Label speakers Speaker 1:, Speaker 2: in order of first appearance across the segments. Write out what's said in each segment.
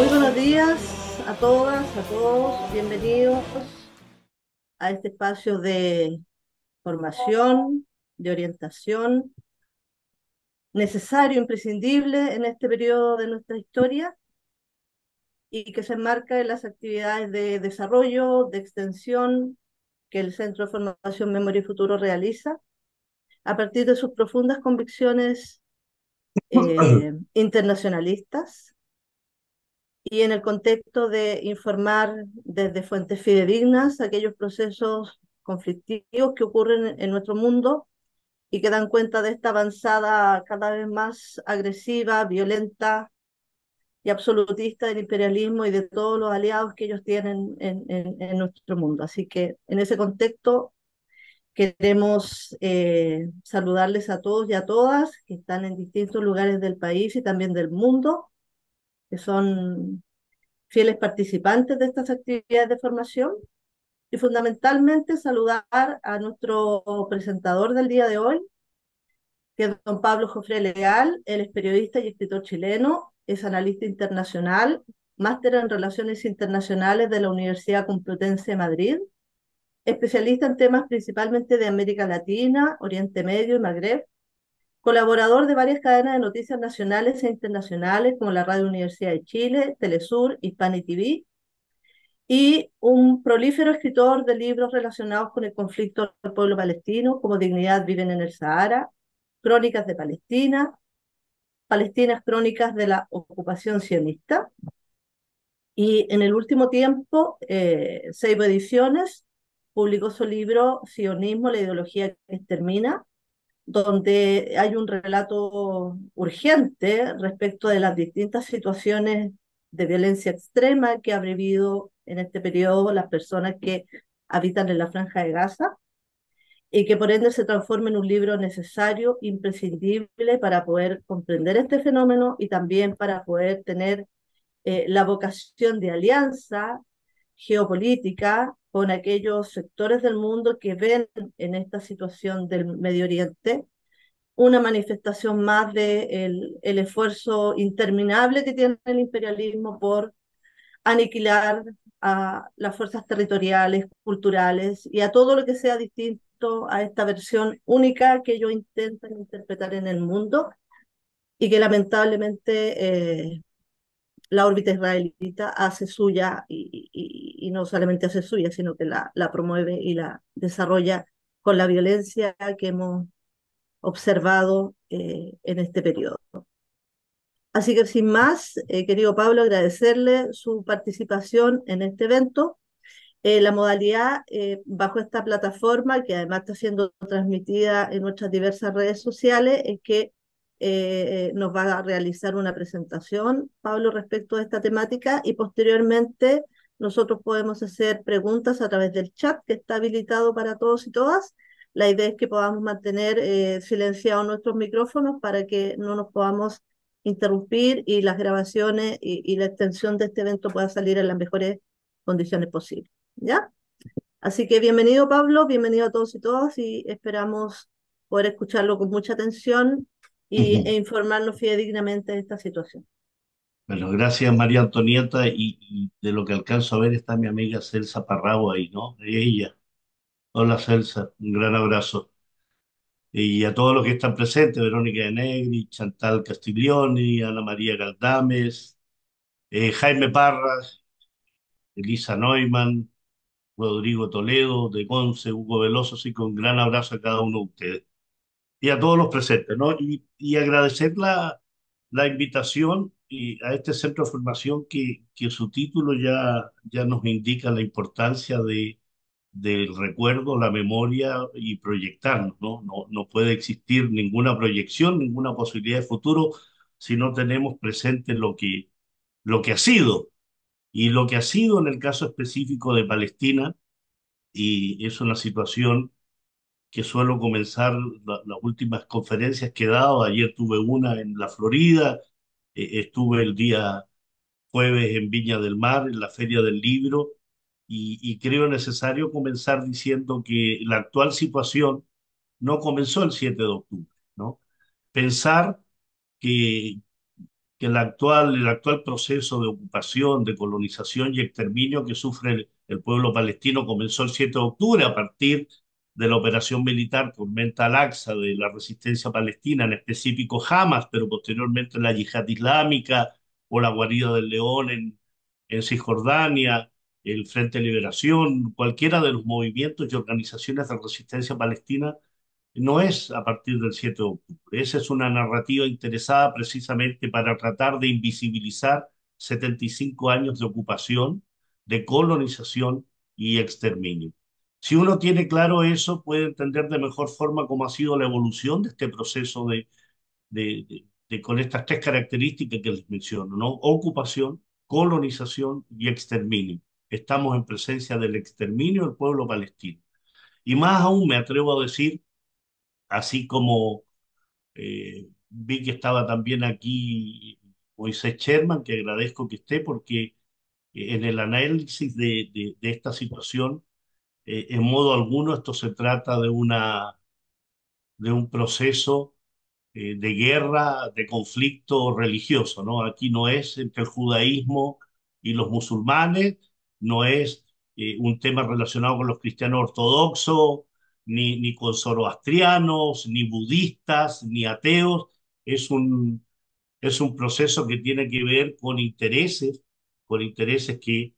Speaker 1: Muy buenos días a todas, a todos. Bienvenidos a este espacio de formación, de orientación, necesario, imprescindible en este periodo de nuestra historia y que se enmarca en las actividades de desarrollo, de extensión que el Centro de Formación Memoria y Futuro realiza a partir de sus profundas convicciones internacionalistas y en el contexto de informar desde fuentes fidedignas aquellos procesos conflictivos que ocurren en nuestro mundo y que dan cuenta de esta avanzada cada vez más agresiva, violenta y absolutista del imperialismo y de todos los aliados que ellos tienen en nuestro mundo. Así que en ese contexto queremos saludarles a todos y a todas que están en distintos lugares del país y también del mundo, que son fieles participantes de estas actividades de formación y fundamentalmente saludar a nuestro presentador del día de hoy, que es don Pablo Jofré Leal. Él es periodista y escritor chileno, es analista internacional, máster en Relaciones Internacionales de la Universidad Complutense de Madrid, especialista en temas principalmente de América Latina, Oriente Medio y Magreb, colaborador de varias cadenas de noticias nacionales e internacionales como la Radio Universidad de Chile, Telesur, Hispani TV, y un prolífero escritor de libros relacionados con el conflicto del pueblo palestino, como Dignidad viven en el Sahara, Crónicas de Palestina, Palestinas Crónicas de la Ocupación Sionista. Y en el último tiempo, Seibo Ediciones publicó su libro Sionismo, la ideología que extermina, donde hay un relato urgente respecto de las distintas situaciones de violencia extrema que ha vivido en este periodo las personas que habitan en la Franja de Gaza y que por ende se transforma en un libro necesario, imprescindible para poder comprender este fenómeno y también para poder tener la vocación de alianza geopolítica con aquellos sectores del mundo que ven en esta situación del Medio Oriente una manifestación más de el esfuerzo interminable que tiene el imperialismo por aniquilar a las fuerzas territoriales, culturales y a todo lo que sea distinto a esta versión única que ellos intentan interpretar en el mundo y que lamentablemente la órbita israelita hace suya y no solamente hace suya, sino que la promueve y la desarrolla con la violencia que hemos observado en este periodo. Así que sin más, querido Pablo, agradecerle su participación en este evento. La modalidad bajo esta plataforma, que además está siendo transmitida en nuestras diversas redes sociales, es que nos va a realizar una presentación, Pablo, respecto a esta temática y posteriormente nosotros podemos hacer preguntas a través del chat que está habilitado para todos y todas. La idea es que podamos mantener silenciados nuestros micrófonos para que no nos podamos interrumpir y las grabaciones y la extensión de este evento pueda salir en las mejores condiciones posibles. ¿Ya? Así que bienvenido Pablo, bienvenido a todos y todas y esperamos poder escucharlo con mucha atención e informarnos fidedignamente de esta situación.
Speaker 2: Bueno, gracias María Antonieta y de lo que alcanzo a ver está mi amiga Celsa Parrabo ahí, ¿no? Ella. Hola Celsa, un gran abrazo. Y a todos los que están presentes, Verónica de Negri, Chantal Castiglioni, Ana María Galdames, Jaime Parras, Elisa Neumann, Rodrigo Toledo, de Conce, Hugo Veloso, así que un gran abrazo a cada uno de ustedes. Y a todos los presentes, ¿no? Y agradecer la invitación y a este centro de formación que su título ya nos indica la importancia del recuerdo, la memoria y proyectarnos, ¿no? No puede existir ninguna proyección, ninguna posibilidad de futuro si no tenemos presente lo que ha sido. Y lo que ha sido en el caso específico de Palestina, y es una situación que suelo comenzar las últimas conferencias que he dado. Ayer tuve una en la Florida, estuve el día jueves en Viña del Mar, en la Feria del Libro, y creo necesario comenzar diciendo que la actual situación no comenzó el 7 de octubre, ¿no? Pensar que que el actual proceso de ocupación, de colonización y exterminio que sufre el pueblo palestino comenzó el 7 de octubre a partir de la operación militar Tormenta Al-Aqsa de la resistencia palestina, en específico Hamas, pero posteriormente la Yihad Islámica o la Guarida del León en Cisjordania, el Frente de Liberación, cualquiera de los movimientos y organizaciones de resistencia palestina no es a partir del 7 de octubre. Esa es una narrativa interesada precisamente para tratar de invisibilizar 75 años de ocupación, de colonización y exterminio. Si uno tiene claro eso, puede entender de mejor forma cómo ha sido la evolución de este proceso con estas tres características que les menciono, ¿no? Ocupación, colonización y exterminio. Estamos en presencia del exterminio del pueblo palestino. Y más aún me atrevo a decir, así como vi que estaba también aquí Moisés Sherman, que agradezco que esté, porque en el análisis de esta situación, en modo alguno, esto se trata de un proceso de guerra, de conflicto religioso, ¿no? Aquí no es entre el judaísmo y los musulmanes, no es un tema relacionado con los cristianos ortodoxos, ni con zoroastrianos, ni budistas, ni ateos, es es un proceso que tiene que ver con intereses que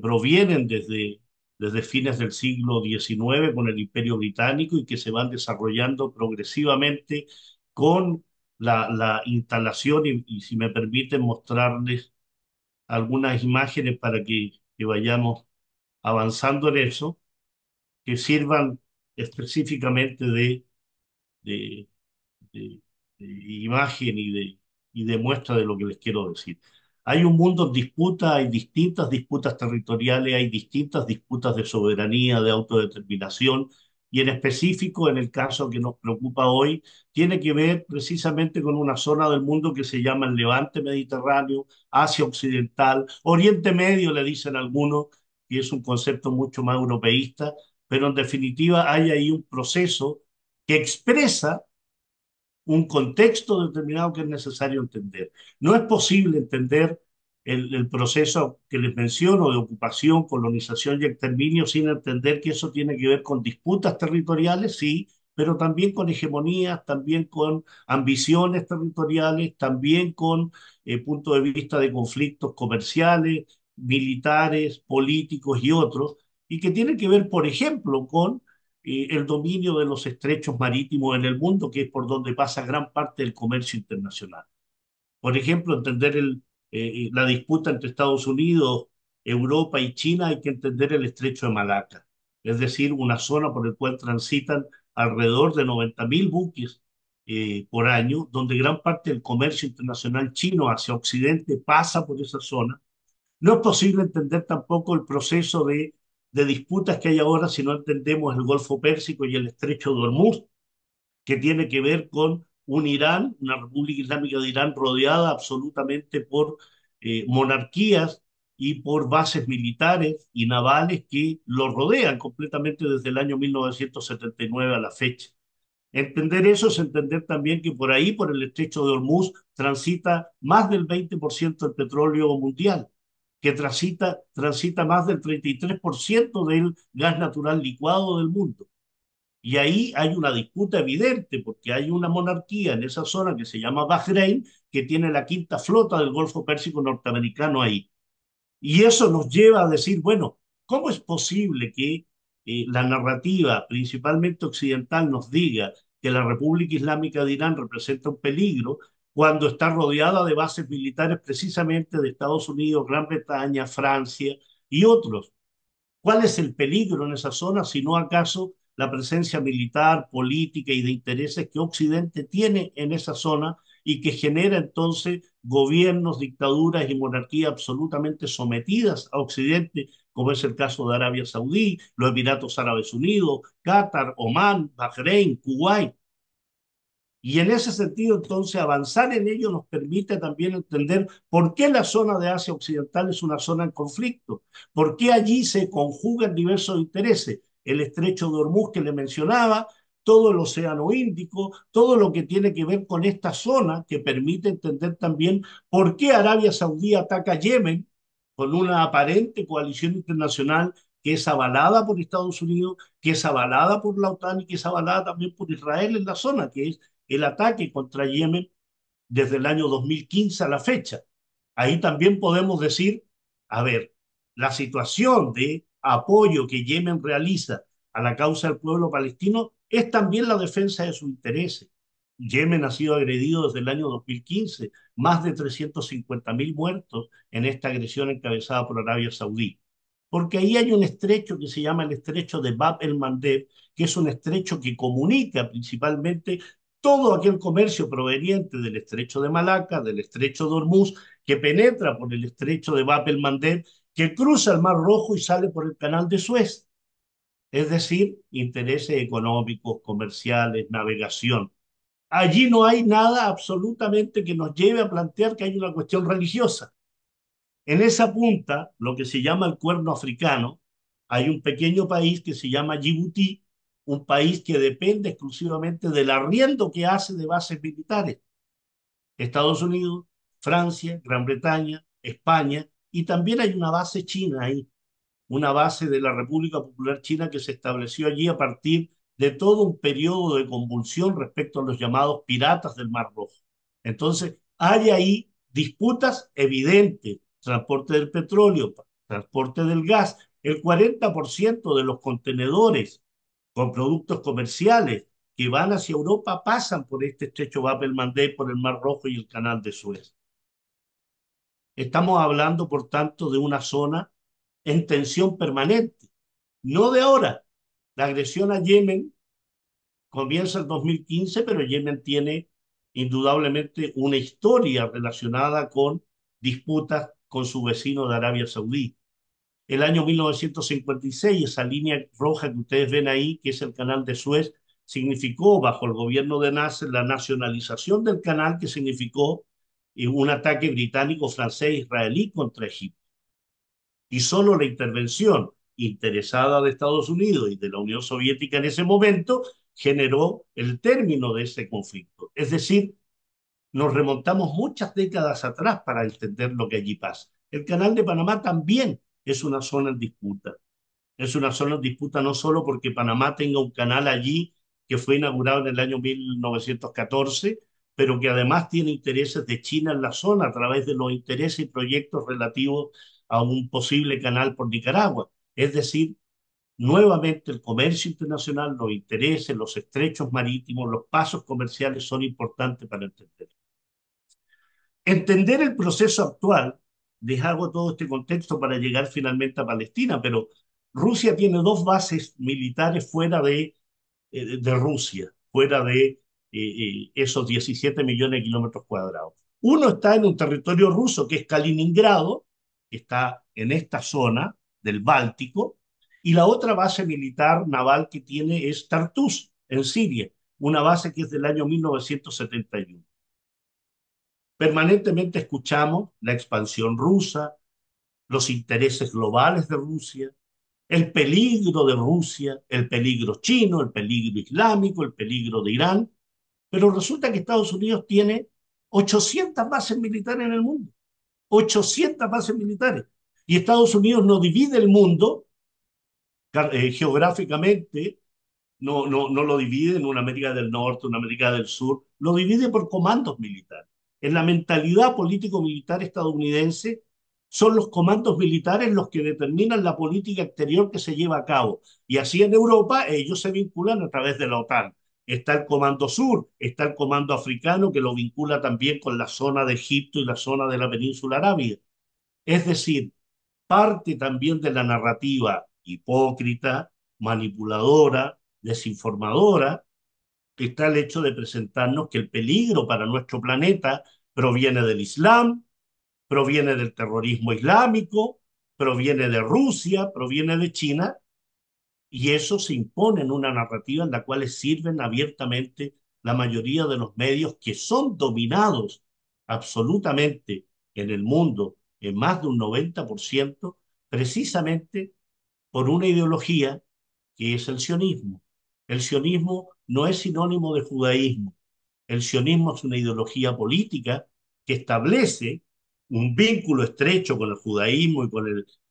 Speaker 2: provienen desde fines del siglo XIX con el Imperio Británico y que se van desarrollando progresivamente con la instalación, y si me permiten mostrarles algunas imágenes para que vayamos avanzando en eso, que sirvan específicamente de, de- de imagen y de muestra de lo que les quiero decir. Hay un mundo en disputa, hay distintas disputas territoriales, hay distintas disputas de soberanía, de autodeterminación, y en específico, en el caso que nos preocupa hoy, tiene que ver precisamente con una zona del mundo que se llama el Levante Mediterráneo, Asia Occidental, Oriente Medio, le dicen algunos, y es un concepto mucho más europeísta, pero en definitiva hay ahí un proceso que expresa un contexto determinado que es necesario entender. No es posible entender el proceso que les menciono de ocupación, colonización y exterminio sin entender que eso tiene que ver con disputas territoriales, sí, pero también con hegemonías, también con ambiciones territoriales, también con punto de vista de conflictos comerciales, militares, políticos y otros, y que tiene que ver, por ejemplo, con el dominio de los estrechos marítimos en el mundo, que es por donde pasa gran parte del comercio internacional. Por ejemplo, entender la disputa entre Estados Unidos, Europa y China, hay que entender el estrecho de Malaca, es decir, una zona por la cual transitan alrededor de 90.000 buques por año, donde gran parte del comercio internacional chino hacia Occidente pasa por esa zona. No es posible entender tampoco el proceso de disputas que hay ahora si no entendemos el Golfo Pérsico y el Estrecho de Hormuz, que tiene que ver con un Irán, una República Islámica de Irán rodeada absolutamente por monarquías y por bases militares y navales que lo rodean completamente desde el año 1979 a la fecha. Entender eso es entender también que por ahí, por el estrecho de Hormuz, transita más del 20% del petróleo mundial, que transita más del 33% del gas natural licuado del mundo. Y ahí hay una disputa evidente, porque hay una monarquía en esa zona que se llama Bahrein, que tiene la quinta flota del Golfo Pérsico norteamericano ahí. Y eso nos lleva a decir, bueno, ¿cómo es posible que la narrativa, principalmente occidental, nos diga que la República Islámica de Irán representa un peligro cuando está rodeada de bases militares precisamente de Estados Unidos, Gran Bretaña, Francia y otros? ¿Cuál es el peligro en esa zona, si no acaso la presencia militar, política y de intereses que Occidente tiene en esa zona y que genera entonces gobiernos, dictaduras y monarquías absolutamente sometidas a Occidente, como es el caso de Arabia Saudí, los Emiratos Árabes Unidos, Qatar, Omán, Bahrein, Kuwait? Y en ese sentido, entonces, avanzar en ello nos permite también entender por qué la zona de Asia Occidental es una zona en conflicto, por qué allí se conjugan diversos intereses. El estrecho de Hormuz que le mencionaba, todo el Océano Índico, todo lo que tiene que ver con esta zona que permite entender también por qué Arabia Saudí ataca Yemen con una aparente coalición internacional que es avalada por Estados Unidos, que es avalada por la OTAN y que es avalada también por Israel en la zona, que es el ataque contra Yemen desde el año 2015 a la fecha. Ahí también podemos decir, a ver, la situación de apoyo que Yemen realiza a la causa del pueblo palestino es también la defensa de sus intereses. Yemen ha sido agredido desde el año 2015, más de 350.000 muertos en esta agresión encabezada por Arabia Saudí. Porque ahí hay un estrecho que se llama el estrecho de Bab el-Mandeb, que es un estrecho que comunica principalmente todo aquel comercio proveniente del estrecho de Malaca, del estrecho de Hormuz, que penetra por el estrecho de Bab el-Mandeb, que cruza el Mar Rojo y sale por el canal de Suez. Es decir, intereses económicos, comerciales, navegación. Allí no hay nada absolutamente que nos lleve a plantear que hay una cuestión religiosa. En esa punta, lo que se llama el Cuerno Africano, hay un pequeño país que se llama Djibouti, un país que depende exclusivamente del arriendo que hace de bases militares. Estados Unidos, Francia, Gran Bretaña, España, y también hay una base china ahí, una base de la República Popular China que se estableció allí a partir de todo un periodo de convulsión respecto a los llamados piratas del Mar Rojo. Entonces, hay ahí disputas evidentes, transporte del petróleo, transporte del gas, el 40% de los contenedores con productos comerciales que van hacia Europa pasan por este estrecho Bab el-Mandeb, por el Mar Rojo y el Canal de Suez. Estamos hablando, por tanto, de una zona en tensión permanente, no de ahora. La agresión a Yemen comienza en 2015, pero Yemen tiene indudablemente una historia relacionada con disputas con su vecino de Arabia Saudí. El año 1956, esa línea roja que ustedes ven ahí, que es el canal de Suez, significó bajo el gobierno de Nasser la nacionalización del canal, que significó un ataque británico, francés, israelí contra Egipto. Y solo la intervención interesada de Estados Unidos y de la Unión Soviética en ese momento generó el término de ese conflicto. Es decir, nos remontamos muchas décadas atrás para entender lo que allí pasa. El Canal de Panamá también es una zona en disputa. Es una zona en disputa no solo porque Panamá tenga un canal allí que fue inaugurado en el año 1914, pero que además tiene intereses de China en la zona a través de los intereses y proyectos relativos a un posible canal por Nicaragua. Es decir, nuevamente el comercio internacional, los intereses, los estrechos marítimos, los pasos comerciales son importantes para entender. Entender el proceso actual, les hago todo este contexto para llegar finalmente a Palestina, pero Rusia tiene dos bases militares fuera de Rusia, fuera de esos 17 millones de kilómetros cuadrados. Uno está en un territorio ruso que es Kaliningrado, que está en esta zona del Báltico, y la otra base militar naval que tiene es Tartus, en Siria, una base que es del año 1971. Permanentemente escuchamos la expansión rusa, los intereses globales de Rusia, el peligro de Rusia, el peligro chino, el peligro islámico, el peligro de Irán, pero resulta que Estados Unidos tiene 800 bases militares en el mundo, 800 bases militares. Y Estados Unidos no divide el mundo geográficamente, no lo divide en una América del Norte, una América del Sur, lo divide por comandos militares. En la mentalidad político-militar estadounidense, son los comandos militares los que determinan la política exterior que se lleva a cabo. Y así en Europa ellos se vinculan a través de la OTAN. Está el Comando Sur, está el Comando Africano que lo vincula también con la zona de Egipto y la zona de la península arábiga. Es decir, parte también de la narrativa hipócrita, manipuladora, desinformadora, está el hecho de presentarnos que el peligro para nuestro planeta proviene del Islam, proviene del terrorismo islámico, proviene de Rusia, proviene de China, y eso se impone en una narrativa en la cual sirven abiertamente la mayoría de los medios que son dominados absolutamente en el mundo en más de un 90%, precisamente por una ideología que es el sionismo. El sionismo no es sinónimo de judaísmo. El sionismo es una ideología política que establece un vínculo estrecho con el judaísmo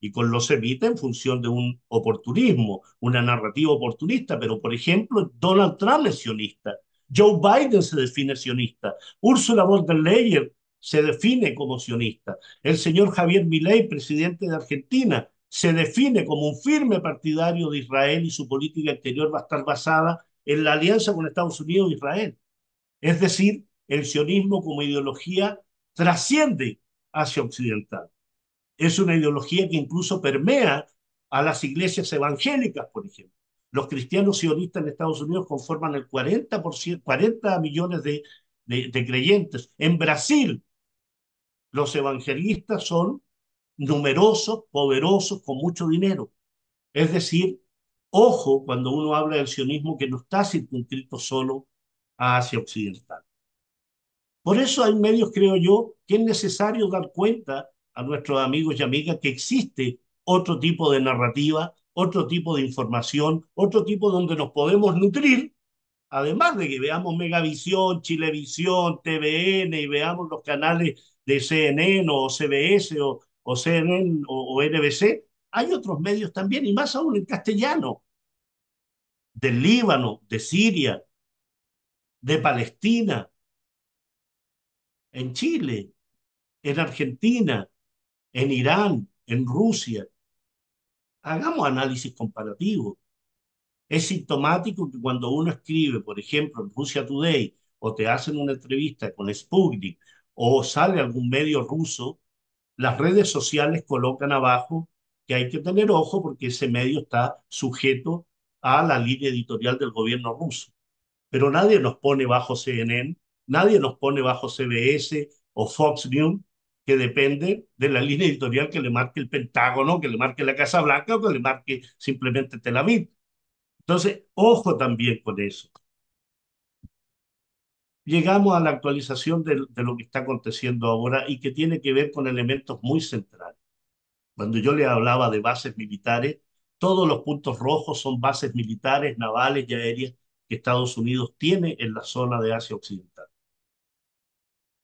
Speaker 2: y con los semitas en función de un oportunismo, una narrativa oportunista. Pero, por ejemplo, Donald Trump es sionista, Joe Biden se define sionista, Ursula von der Leyen se define como sionista, el señor Javier Milei, presidente de Argentina, se define como un firme partidario de Israel y su política exterior va a estar basada en la alianza con Estados Unidos e Israel. Es decir, el sionismo como ideología trasciende hacia occidental. Es una ideología que incluso permea a las iglesias evangélicas, por ejemplo. Los cristianos sionistas en Estados Unidos conforman el 40%, 40 millones de creyentes. En Brasil, los evangelistas son numerosos, poderosos, con mucho dinero. Es decir, ojo cuando uno habla del sionismo que no está circunscrito solo a Asia Occidental. Por eso hay medios, creo yo, que es necesario dar cuenta a nuestros amigos y amigas que existe otro tipo de narrativa, otro tipo de información, otro tipo donde nos podemos nutrir, además de que veamos Megavisión, Chilevisión, TVN y veamos los canales de CNN o CBS o CNN o NBC, hay otros medios también, y más aún en castellano, del Líbano, de Siria, de Palestina, en Chile, en Argentina, en Irán, en Rusia. Hagamos análisis comparativo. Es sintomático que cuando uno escribe, por ejemplo, en Russia Today, o te hacen una entrevista con Sputnik, o sale algún medio ruso, las redes sociales colocan abajo que hay que tener ojo porque ese medio está sujeto a la línea editorial del gobierno ruso. Pero nadie nos pone bajo CNN, nadie nos pone bajo CBS o Fox News, que depende de la línea editorial que le marque el Pentágono, que le marque la Casa Blanca o que le marque simplemente Tel Aviv. Entonces, ojo también con eso. Llegamos a la actualización de lo que está aconteciendo ahora y que tiene que ver con elementos muy centrales. Cuando yo le hablaba de bases militares, todos los puntos rojos son bases militares, navales y aéreas que Estados Unidos tiene en la zona de Asia Occidental.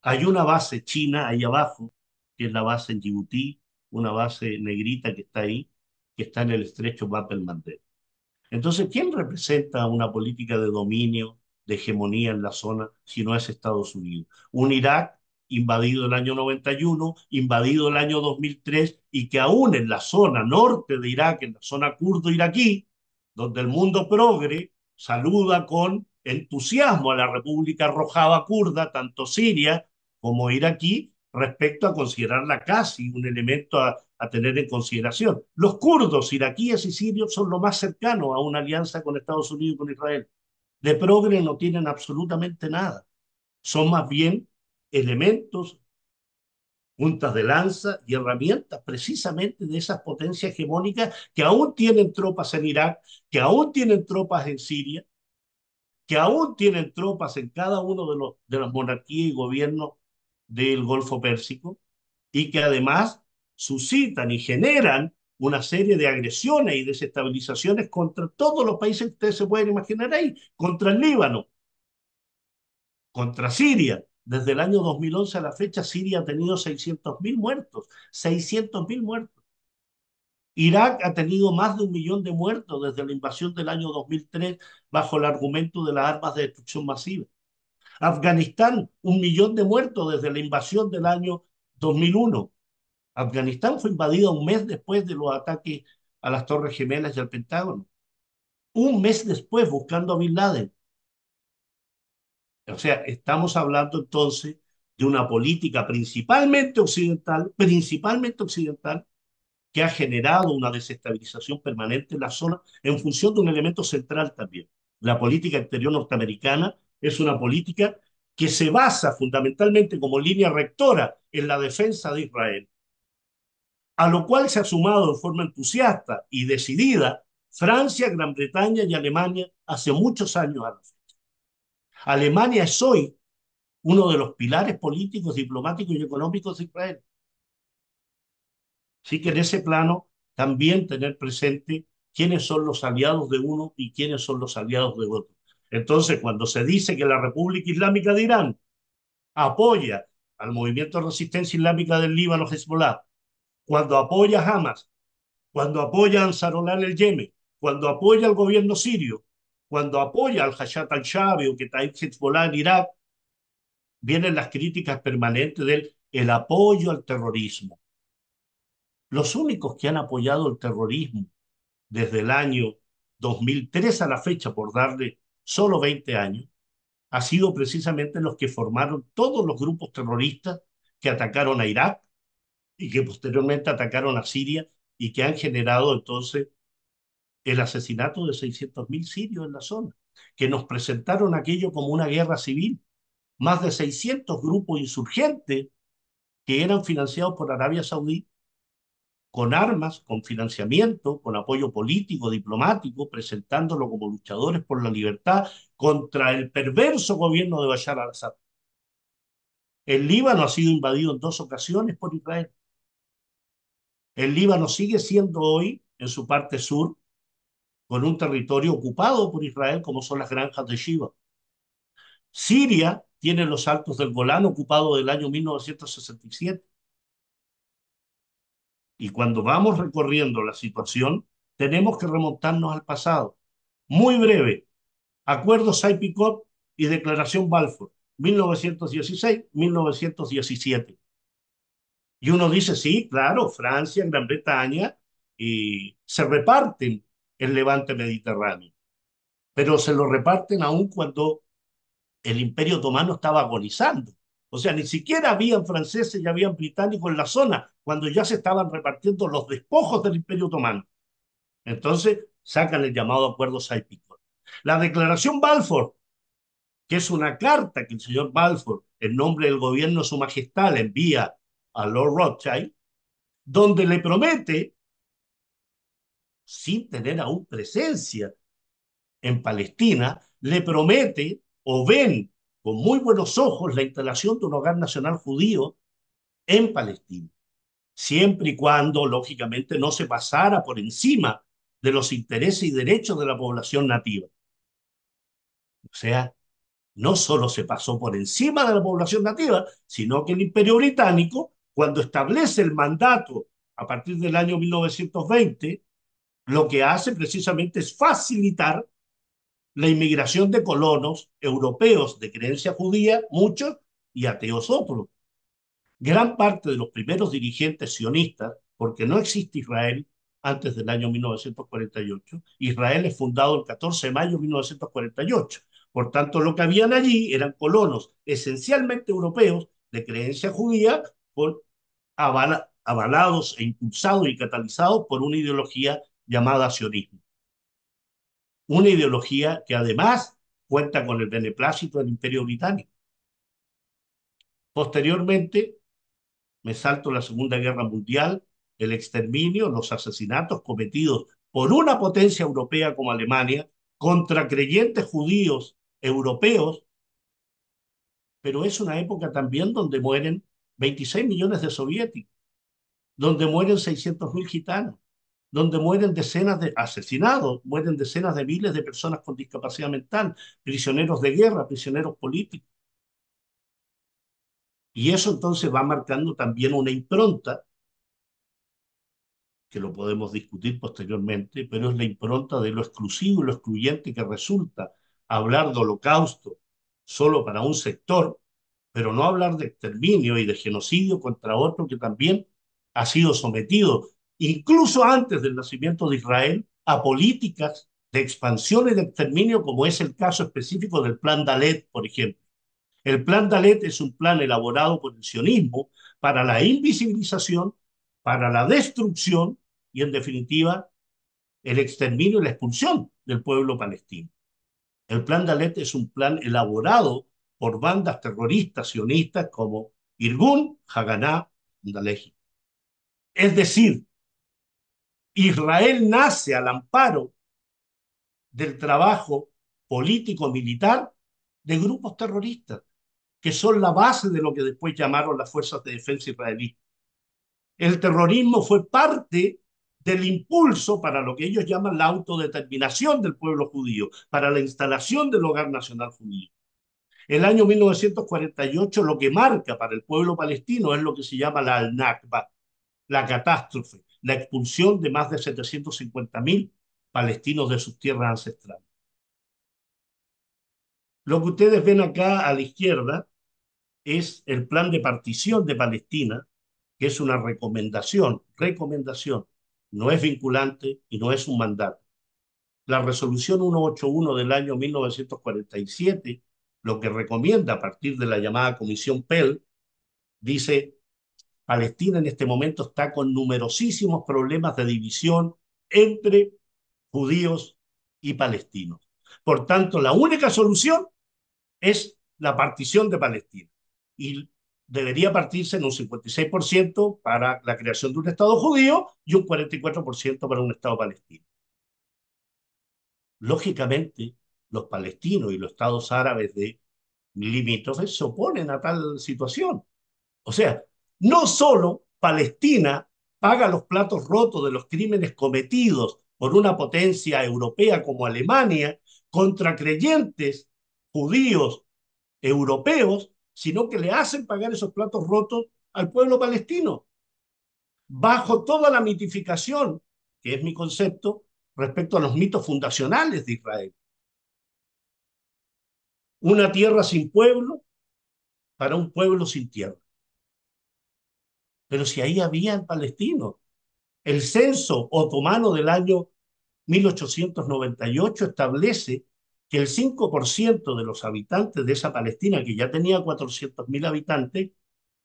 Speaker 2: Hay una base china ahí abajo, que es la base en Djibouti, una base negrita que está ahí, que está en el estrecho Bab el Mandeb. Entonces, ¿quién representa una política de dominio, de hegemonía en la zona, si no es Estados Unidos? Un Irak invadido el año 91, invadido el año 2003, y que aún en la zona norte de Irak, en la zona kurdo-iraquí, donde el mundo progre saluda con entusiasmo a la República Rojava kurda, tanto siria como iraquí, respecto a considerarla casi un elemento a tener en consideración. Los kurdos iraquíes y sirios son lo más cercano a una alianza con Estados Unidos y con Israel. De progre no tienen absolutamente nada. Son más bien elementos, puntas de lanza y herramientas precisamente de esas potencias hegemónicas que aún tienen tropas en Irak, que aún tienen tropas en Siria, que aún tienen tropas en cada uno de las monarquías y gobiernos del Golfo Pérsico, y que además suscitan y generan una serie de agresiones y desestabilizaciones contra todos los países que ustedes se pueden imaginar ahí, contra el Líbano, contra Siria. Desde el año 2011 a la fecha, Siria ha tenido 600.000 muertos, 600.000 muertos. Irak ha tenido más de 1 millón de muertos desde la invasión del año 2003 bajo el argumento de las armas de destrucción masiva. Afganistán, 1 millón de muertos desde la invasión del año 2001. Afganistán fue invadido un mes después de los ataques a las Torres Gemelas y al Pentágono. Un mes después, buscando a Bin Laden. O sea, estamos hablando entonces de una política principalmente occidental, que ha generado una desestabilización permanente en la zona en función de un elemento central también. La política exterior norteamericana es una política que se basa fundamentalmente como línea rectora en la defensa de Israel, a lo cual se ha sumado de forma entusiasta y decidida Francia, Gran Bretaña y Alemania hace muchos años a la fecha. Alemania es hoy uno de los pilares políticos, diplomáticos y económicos de Israel. Así que en ese plano también tener presente quiénes son los aliados de uno y quiénes son los aliados de otro. Entonces, cuando se dice que la República Islámica de Irán apoya al movimiento de resistencia islámica del Líbano, Hezbollah, cuando apoya a Hamas, cuando apoya a Ansarullah en el Yemen, cuando apoya al gobierno sirio, cuando apoya al Hayat al-Shabi o Kataib Hezbollah en Irak, vienen las críticas permanentes del el apoyo al terrorismo. Los únicos que han apoyado el terrorismo desde el año 2003 a la fecha, por darle solo 20 años, ha sido precisamente los que formaron todos los grupos terroristas que atacaron a Irak y que posteriormente atacaron a Siria y que han generado entonces el asesinato de 600.000 sirios en la zona, que nos presentaron aquello como una guerra civil. Más de 600 grupos insurgentes que eran financiados por Arabia Saudí con armas, con financiamiento, con apoyo político, diplomático, presentándolo como luchadores por la libertad contra el perverso gobierno de Bashar al-Assad. El Líbano ha sido invadido en 2 ocasiones por Israel. El Líbano sigue siendo hoy, en su parte sur, con un territorio ocupado por Israel, como son las granjas de Shiva. Siria tiene los Altos del Golán ocupados del año 1967. Y cuando vamos recorriendo la situación, tenemos que remontarnos al pasado. Muy breve, Acuerdo Sykes-Picot y Declaración Balfour, 1916-1917. Y uno dice, sí, claro, Francia, Gran Bretaña, y se reparten el levante mediterráneo, pero se lo reparten aún cuando el Imperio Otomano estaba agonizando. O sea, ni siquiera habían franceses y habían británicos en la zona cuando ya se estaban repartiendo los despojos del Imperio Otomano. Entonces, sacan el llamado Acuerdo Sykes-Picot. La Declaración Balfour, que es una carta que el señor Balfour, en nombre del gobierno de Su Majestad, le envía a Lord Rothschild, donde le promete, sin tener aún presencia en Palestina, le promete o ven con muy buenos ojos la instalación de un hogar nacional judío en Palestina, siempre y cuando, lógicamente, no se pasara por encima de los intereses y derechos de la población nativa. O sea, no solo se pasó por encima de la población nativa, sino que el Imperio Británico, cuando establece el mandato a partir del año 1920, lo que hace precisamente es facilitar la inmigración de colonos europeos de creencia judía, muchos, y ateos otros. Gran parte de los primeros dirigentes sionistas, porque no existe Israel antes del año 1948, Israel es fundado el 14 de mayo de 1948. Por tanto, lo que habían allí eran colonos esencialmente europeos de creencia judía, por, avalados e impulsados y catalizados por una ideología llamada sionismo. Una ideología que además cuenta con el beneplácito del Imperio Británico. Posteriormente, me salto la Segunda Guerra Mundial, el exterminio, los asesinatos cometidos por una potencia europea como Alemania contra creyentes judíos europeos, pero es una época también donde mueren 26 millones de soviéticos, donde mueren 600.000 gitanos, donde mueren decenas de asesinados, mueren decenas de miles de personas con discapacidad mental, prisioneros de guerra, prisioneros políticos. Y eso entonces va marcando también una impronta que lo podemos discutir posteriormente, pero es la impronta de lo exclusivo y lo excluyente que resulta hablar de holocausto solo para un sector, pero no hablar de exterminio y de genocidio contra otro que también ha sido sometido, incluso antes del nacimiento de Israel, a políticas de expansión y de exterminio, como es el caso específico del Plan Dalet, por ejemplo. El Plan Dalet es un plan elaborado por el sionismo para la invisibilización, para la destrucción y, en definitiva, el exterminio y la expulsión del pueblo palestino. El Plan Dalet es un plan elaborado por bandas terroristas sionistas como Irgun, Haganá, Andaleji. Es decir, Israel nace al amparo del trabajo político-militar de grupos terroristas, que son la base de lo que después llamaron las fuerzas de defensa israelíes. El terrorismo fue parte del impulso para lo que ellos llaman la autodeterminación del pueblo judío, para la instalación del hogar nacional judío. El año 1948 lo que marca para el pueblo palestino es lo que se llama la al-Nakba, la catástrofe, la expulsión de más de 750.000 palestinos de sus tierras ancestrales. Lo que ustedes ven acá a la izquierda es el plan de partición de Palestina, que es una recomendación, no es vinculante y no es un mandato. La resolución 181 del año 1947, lo que recomienda a partir de la llamada Comisión Pell, dice: Palestina en este momento está con numerosísimos problemas de división entre judíos y palestinos. Por tanto, la única solución es la partición de Palestina. Y debería partirse en un 56% para la creación de un Estado judío y un 44% para un Estado palestino. Lógicamente, los palestinos y los estados árabes de limítrofes se oponen a tal situación. O sea, no solo Palestina paga los platos rotos de los crímenes cometidos por una potencia europea como Alemania contra creyentes judíos europeos, sino que le hacen pagar esos platos rotos al pueblo palestino, bajo toda la mitificación, que es mi concepto, respecto a los mitos fundacionales de Israel. Una tierra sin pueblo para un pueblo sin tierra. Pero si ahí habían palestinos. El censo otomano del año 1898 establece que el 5% de los habitantes de esa Palestina, que ya tenía 400.000 habitantes,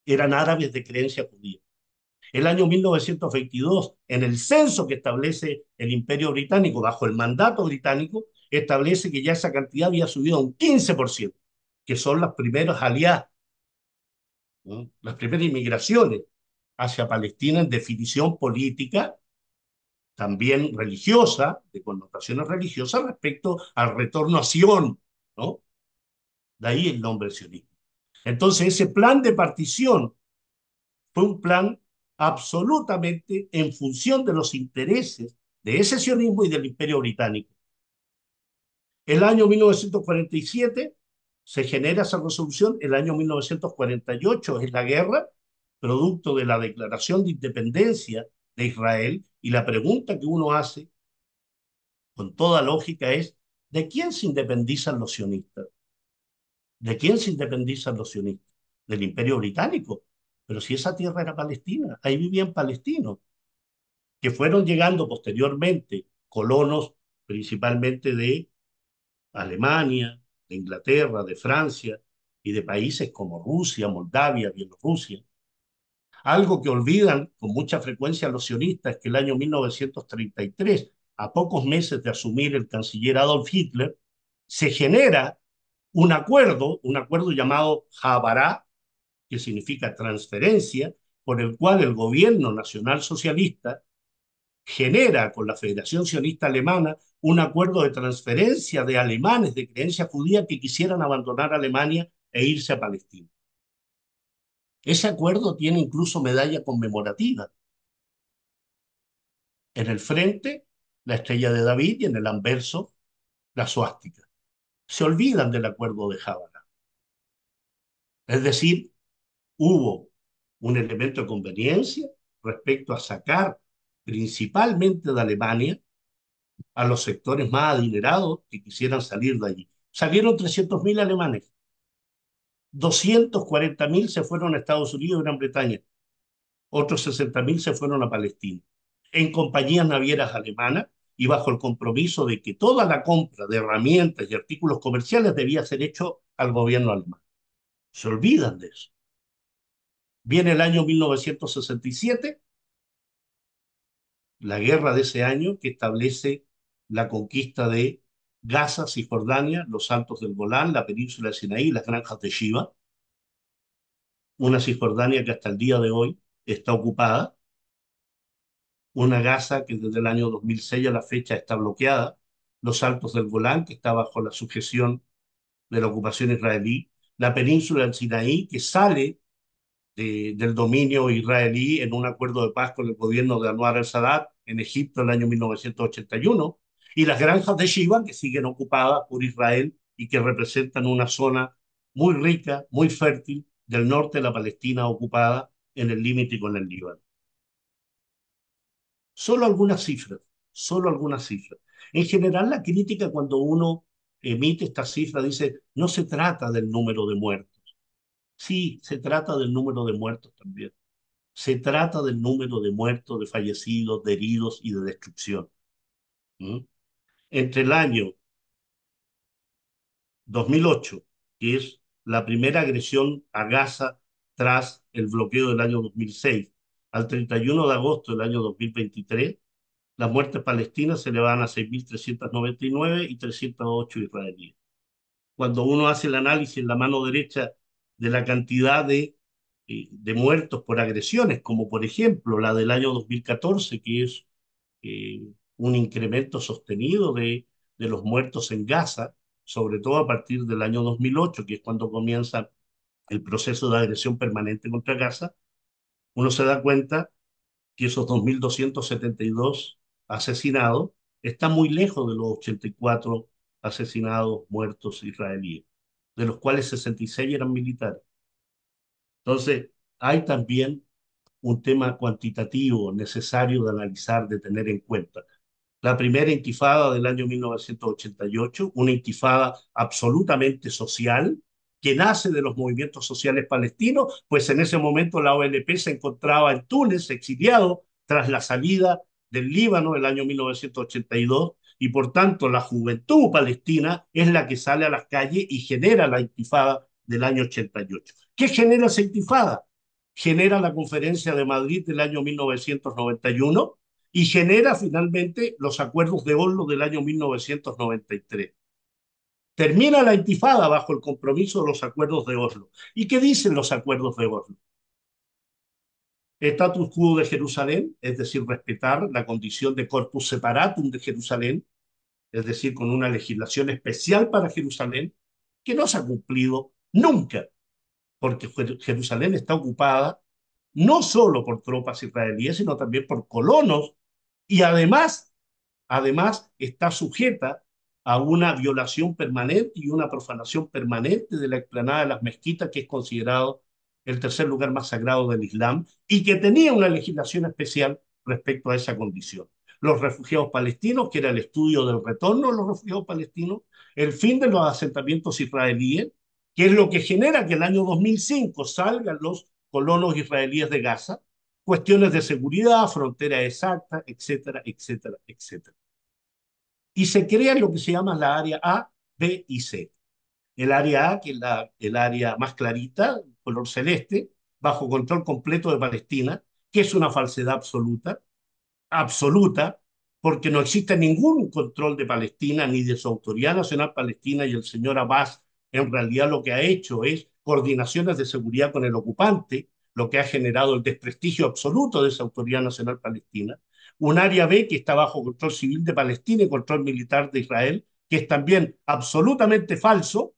Speaker 2: eran árabes de creencia judía. El año 1922, en el censo que establece el Imperio Británico bajo el mandato británico, establece que ya esa cantidad había subido a un 15%, que son las primeras aliadas, ¿no? Las primeras inmigraciones hacia Palestina en definición política, también religiosa, de connotaciones religiosas respecto al retorno a Sion, ¿no? De ahí el nombre sionismo. Entonces, ese plan de partición fue un plan absolutamente en función de los intereses de ese sionismo y del Imperio Británico. El año 1947 se genera esa resolución, el año 1948 es la guerra, producto de la declaración de independencia de Israel, y la pregunta que uno hace con toda lógica es: ¿de quién se independizan los sionistas? ¿De quién se independizan los sionistas? Del Imperio Británico. Pero si esa tierra era palestina, ahí vivían palestinos, que fueron llegando posteriormente colonos principalmente de Alemania, de Inglaterra, de Francia y de países como Rusia, Moldavia, Bielorrusia. Algo que olvidan con mucha frecuencia los sionistas es que el año 1933, a pocos meses de asumir el canciller Adolf Hitler, se genera un acuerdo llamado Habará, que significa transferencia, por el cual el gobierno nacional socialista genera con la Federación Sionista Alemana un acuerdo de transferencia de alemanes de creencia judía que quisieran abandonar Alemania e irse a Palestina. Ese acuerdo tiene incluso medalla conmemorativa. En el frente, la estrella de David, y en el anverso, la suástica. Se olvidan del acuerdo de Havana. Es decir, hubo un elemento de conveniencia respecto a sacar principalmente de Alemania a los sectores más adinerados que quisieran salir de allí. Salieron 300.000 alemanes, 240.000 se fueron a Estados Unidos y Gran Bretaña, otros 60.000 se fueron a Palestina, en compañías navieras alemanas y bajo el compromiso de que toda la compra de herramientas y artículos comerciales debía ser hecho al gobierno alemán. Se olvidan de eso. Viene el año 1967, la guerra de ese año que establece la conquista de Gaza, Cisjordania, los Altos del Golán, la península de Sinaí, las granjas de Shiva, una Cisjordania que hasta el día de hoy está ocupada, una Gaza que desde el año 2006 a la fecha está bloqueada, los Altos del Golán que está bajo la sujeción de la ocupación israelí, la península del Sinaí que sale del dominio israelí en un acuerdo de paz con el gobierno de Anwar al-Sadat en Egipto en el año 1981, y las granjas de Shiva, que siguen ocupadas por Israel y que representan una zona muy rica, muy fértil del norte de la Palestina ocupada en el límite con el Líbano. Solo algunas cifras, solo algunas cifras. En general, la crítica cuando uno emite esta cifra dice, no se trata del número de muertos. Sí, se trata del número de muertos también. Se trata del número de muertos, de fallecidos, de heridos y de destrucción. ¿Mm? Entre el año 2008, que es la primera agresión a Gaza tras el bloqueo del año 2006, al 31 de agosto del año 2023, las muertes palestinas se elevan a 6.399 y 308 israelíes. Cuando uno hace el análisis en la mano derecha de la cantidad de muertos por agresiones, como por ejemplo la del año 2014, que es eh, un incremento sostenido de los muertos en Gaza, sobre todo a partir del año 2008, que es cuando comienza el proceso de agresión permanente contra Gaza, uno se da cuenta que esos 2.272 asesinados están muy lejos de los 84 asesinados muertos israelíes, de los cuales 66 eran militares. Entonces, hay también un tema cuantitativo necesario de analizar, de tener en cuenta. La primera intifada del año 1988, una intifada absolutamente social, que nace de los movimientos sociales palestinos, pues en ese momento la OLP se encontraba en Túnez, exiliado, tras la salida del Líbano el año 1982, y por tanto la juventud palestina es la que sale a las calles y genera la intifada del año 88. ¿Qué genera esa intifada? Genera la Conferencia de Madrid del año 1991 y genera finalmente los acuerdos de Oslo del año 1993. Termina la intifada bajo el compromiso de los acuerdos de Oslo. ¿Y qué dicen los acuerdos de Oslo? Status quo de Jerusalén, es decir, respetar la condición de corpus separatum de Jerusalén, es decir, con una legislación especial para Jerusalén, que no se ha cumplido nunca, porque Jerusalén está ocupada no solo por tropas israelíes, sino también por colonos, y además está sujeta a una violación permanente y una profanación permanente de la explanada de las mezquitas, que es considerado el tercer lugar más sagrado del Islam, y que tenía una legislación especial respecto a esa condición. Los refugiados palestinos, que era el estudio del retorno de los refugiados palestinos, el fin de los asentamientos israelíes, que es lo que genera que el año 2005 salgan los colonos israelíes de Gaza, cuestiones de seguridad, frontera exacta, etcétera, etcétera, etcétera. Y se crea lo que se llama la área A, B y C. El área A, que es el área más clarita, color celeste, bajo control completo de Palestina, que es una falsedad absoluta, absoluta, porque no existe ningún control de Palestina ni de su Autoridad Nacional Palestina, y el señor Abbas en realidad lo que ha hecho es coordinaciones de seguridad con el ocupante, lo que ha generado el desprestigio absoluto de esa Autoridad Nacional Palestina. Un área B que está bajo control civil de Palestina y control militar de Israel, que es también absolutamente falso,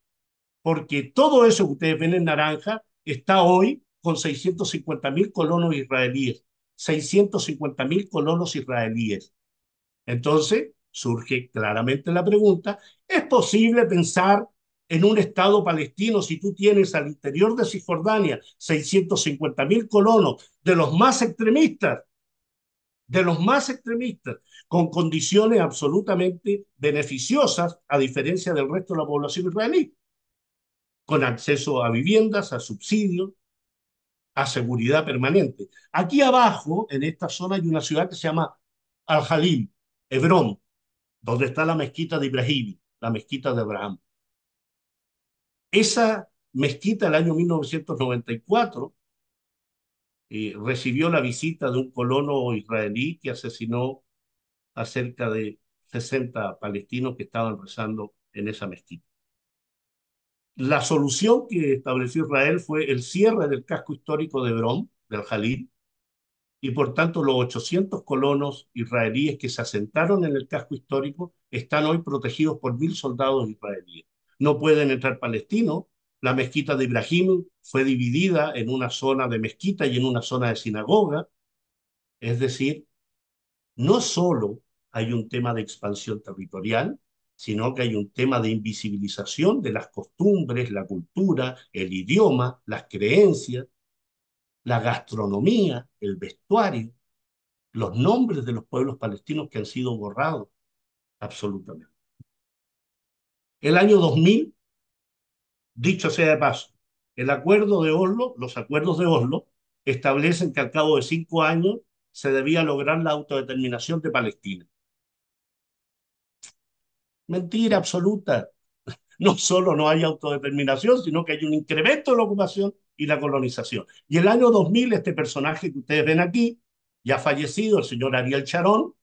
Speaker 2: porque todo eso que ustedes ven en naranja está hoy con 650.000 colonos israelíes. 650.000 colonos israelíes. Entonces, surge claramente la pregunta, ¿es posible pensar en un Estado palestino si tú tienes al interior de Cisjordania 650.000 colonos de los más extremistas, con condiciones absolutamente beneficiosas, a diferencia del resto de la población israelí, con acceso a viviendas, a subsidios, a seguridad permanente? Aquí abajo, en esta zona, hay una ciudad que se llama Al-Jalil, Hebrón, donde está la mezquita de Ibrahim, la mezquita de Abraham. Esa mezquita, el año 1994, recibió la visita de un colono israelí que asesinó a cerca de 60 palestinos que estaban rezando en esa mezquita. La solución que estableció Israel fue el cierre del casco histórico de Hebrón, del Jalil, y por tanto los 800 colonos israelíes que se asentaron en el casco histórico están hoy protegidos por 1.000 soldados israelíes. No pueden entrar palestinos. La mezquita de Ibrahim fue dividida en una zona de mezquita y en una zona de sinagoga. Es decir, No solo hay un tema de expansión territorial, sino que hay un tema de invisibilización de las costumbres, la cultura, el idioma, las creencias, la gastronomía, el vestuario, los nombres de los pueblos palestinos que han sido borrados absolutamente. El año 2000, dicho sea de paso, el acuerdo de Oslo, los acuerdos de Oslo, establecen que al cabo de 5 años se debía lograr la autodeterminación de Palestina. Mentira absoluta. No solo no hay autodeterminación, sino que hay un incremento de la ocupación y la colonización. Y el año 2000, este personaje que ustedes ven aquí, ya fallecido, el señor Ariel Sharon,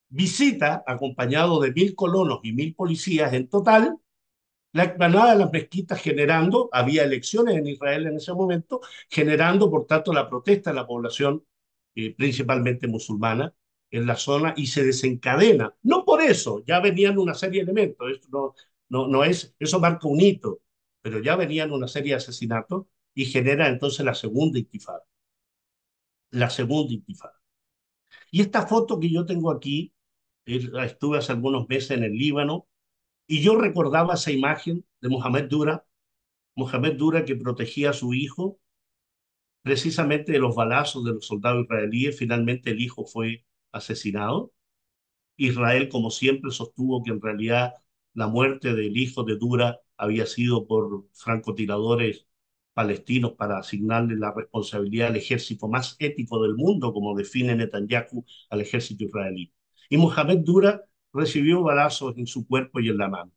Speaker 2: visita, acompañado de 1.000 colonos y 1.000 policías en total, la explanada de las mezquitas generando, había elecciones en Israel en ese momento, generando por tanto la protesta de la población principalmente musulmana en la zona y se desencadena. No por eso, ya venían una serie de elementos, esto no es, eso marca un hito, pero ya venían una serie de asesinatos y genera entonces la segunda intifada. La segunda intifada. Y esta foto que yo tengo aquí, estuve hace algunos meses en el Líbano y yo recordaba esa imagen de Mohamed Dura que protegía a su hijo precisamente de los balazos de los soldados israelíes. Finalmente el hijo fue asesinado. Israel, como siempre, sostuvo que en realidad la muerte del hijo de Dura había sido por francotiradores palestinos para asignarle la responsabilidad al ejército más ético del mundo, como define Netanyahu al ejército israelí. Y Mohamed Dura recibió balazos en su cuerpo y en la mano.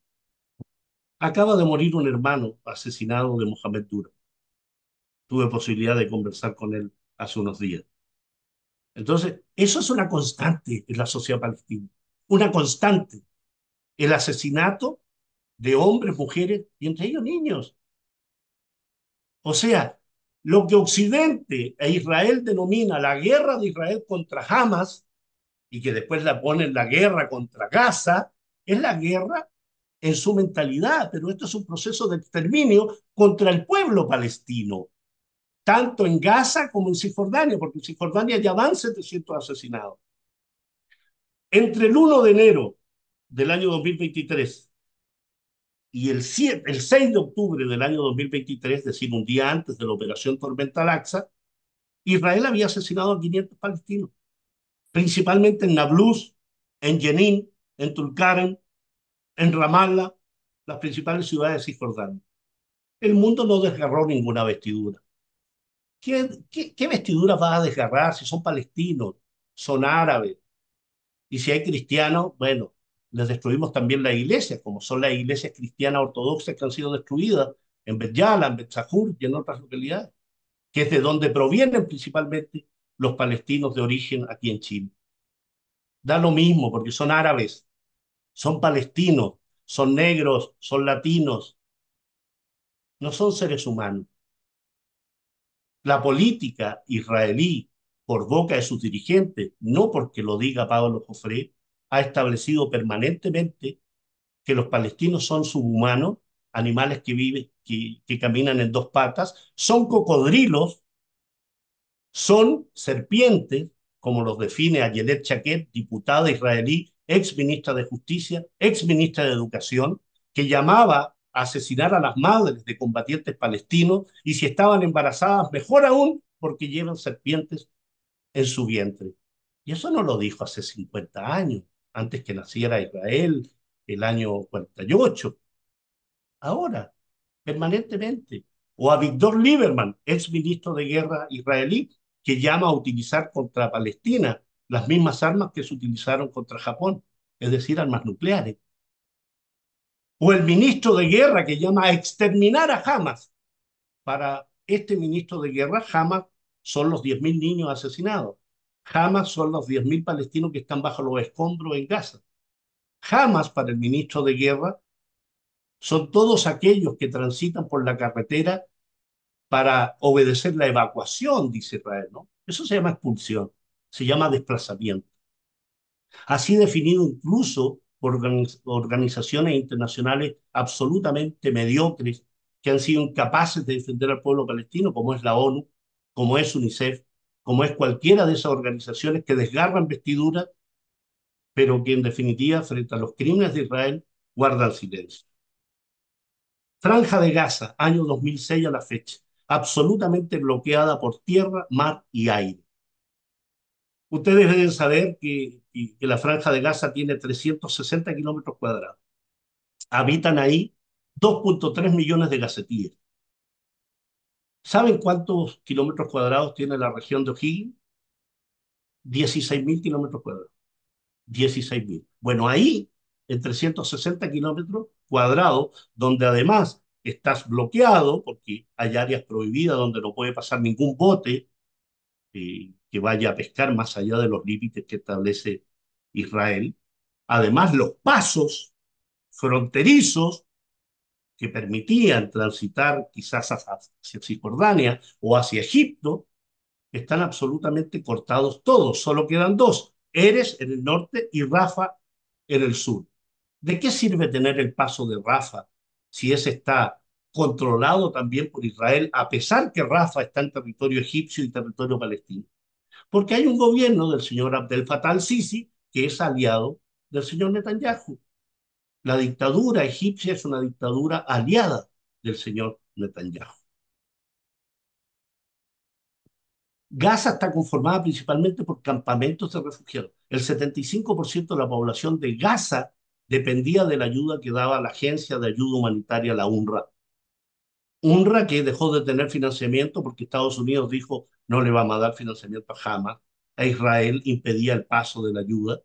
Speaker 2: Acaba de morir un hermano asesinado de Mohamed Dura. Tuve posibilidad de conversar con él hace unos días. Entonces, eso es una constante en la sociedad palestina, una constante, el asesinato de hombres, mujeres y entre ellos niños. O sea, lo que Occidente e Israel denomina la guerra de Israel contra Hamas y que después la ponen la guerra contra Gaza, es la guerra en su mentalidad, pero esto es un proceso de exterminio contra el pueblo palestino, tanto en Gaza como en Cisjordania, porque en Cisjordania ya van 700 asesinados. Entre el 1 de enero del año 2023 y el 6 de octubre del año 2023, es decir, un día antes de la operación Tormenta Laxa, Israel había asesinado a 500 palestinos, principalmente en Nablus, en Jenin, en Tulkarem, en Ramallah, las principales ciudades de Cisjordania. El mundo no desgarró ninguna vestidura. ¿Qué vestidura va a desgarrar si son palestinos, son árabes? Y si hay cristianos, bueno, les destruimos también las iglesias, como son las iglesias cristianas ortodoxas que han sido destruidas en Bet Yala, en Bet Sahur y en otras localidades, que es de donde provienen principalmente los palestinos de origen aquí en Chile. Da lo mismo porque son árabes, son palestinos, son negros, son latinos, no son seres humanos. La política israelí, por boca de sus dirigentes, no porque lo diga Pablo Jofré, ha establecido permanentemente que los palestinos son subhumanos, animales que viven, que caminan en dos patas, son cocodrilos, son serpientes, como los define Ayelet Shaked, diputada israelí, ex ministra de Justicia, ex ministra de Educación, que llamaba a asesinar a las madres de combatientes palestinos y si estaban embarazadas, mejor aún, porque llevan serpientes en su vientre. Y eso no lo dijo hace 50 años, antes que naciera Israel, el año 48. Ahora, permanentemente. O a Víctor Lieberman, ex ministro de Guerra israelí, que llama a utilizar contra Palestina las mismas armas que se utilizaron contra Japón, es decir, armas nucleares. O el ministro de Guerra que llama a exterminar a Hamas. Para este ministro de Guerra, Hamas son los 10.000 niños asesinados. Hamas son los 10.000 palestinos que están bajo los escombros en Gaza. Hamas, para el ministro de Guerra, son todos aquellos que transitan por la carretera para obedecer la evacuación, dice Israel, ¿no? Eso se llama expulsión, se llama desplazamiento. Así definido incluso por organizaciones internacionales absolutamente mediocres que han sido incapaces de defender al pueblo palestino, como es la ONU, como es UNICEF, como es cualquiera de esas organizaciones que desgarran vestiduras, pero que en definitiva, frente a los crímenes de Israel, guardan silencio. Franja de Gaza, año 2006 a la fecha, absolutamente bloqueada por tierra, mar y aire. Ustedes deben saber que la Franja de Gaza tiene 360 kilómetros cuadrados. Habitan ahí 2,3 millones de gazetíes. ¿Saben cuántos kilómetros cuadrados tiene la región de O'Higgins? 16.000 kilómetros cuadrados. 16.000. Bueno, ahí, en 360 kilómetros cuadrados, donde además estás bloqueado, porque hay áreas prohibidas donde no puede pasar ningún bote que vaya a pescar más allá de los límites que establece Israel. Además, los pasos fronterizos que permitían transitar quizás hacia Cisjordania o hacia Egipto, están absolutamente cortados todos, solo quedan dos, Erez en el norte y Rafa en el sur. ¿De qué sirve tener el paso de Rafa si ese está controlado también por Israel, a pesar que Rafa está en territorio egipcio y territorio palestino? Porque hay un gobierno del señor Abdel Fattah al-Sisi que es aliado del señor Netanyahu. La dictadura egipcia es una dictadura aliada del señor Netanyahu. Gaza está conformada principalmente por campamentos de refugiados. El 75% de la población de Gaza dependía de la ayuda que daba la agencia de ayuda humanitaria, la UNRWA. UNRWA que dejó de tener financiamiento porque Estados Unidos dijo no le vamos a dar financiamiento a Hamas. A Israel impedía el paso de la ayuda.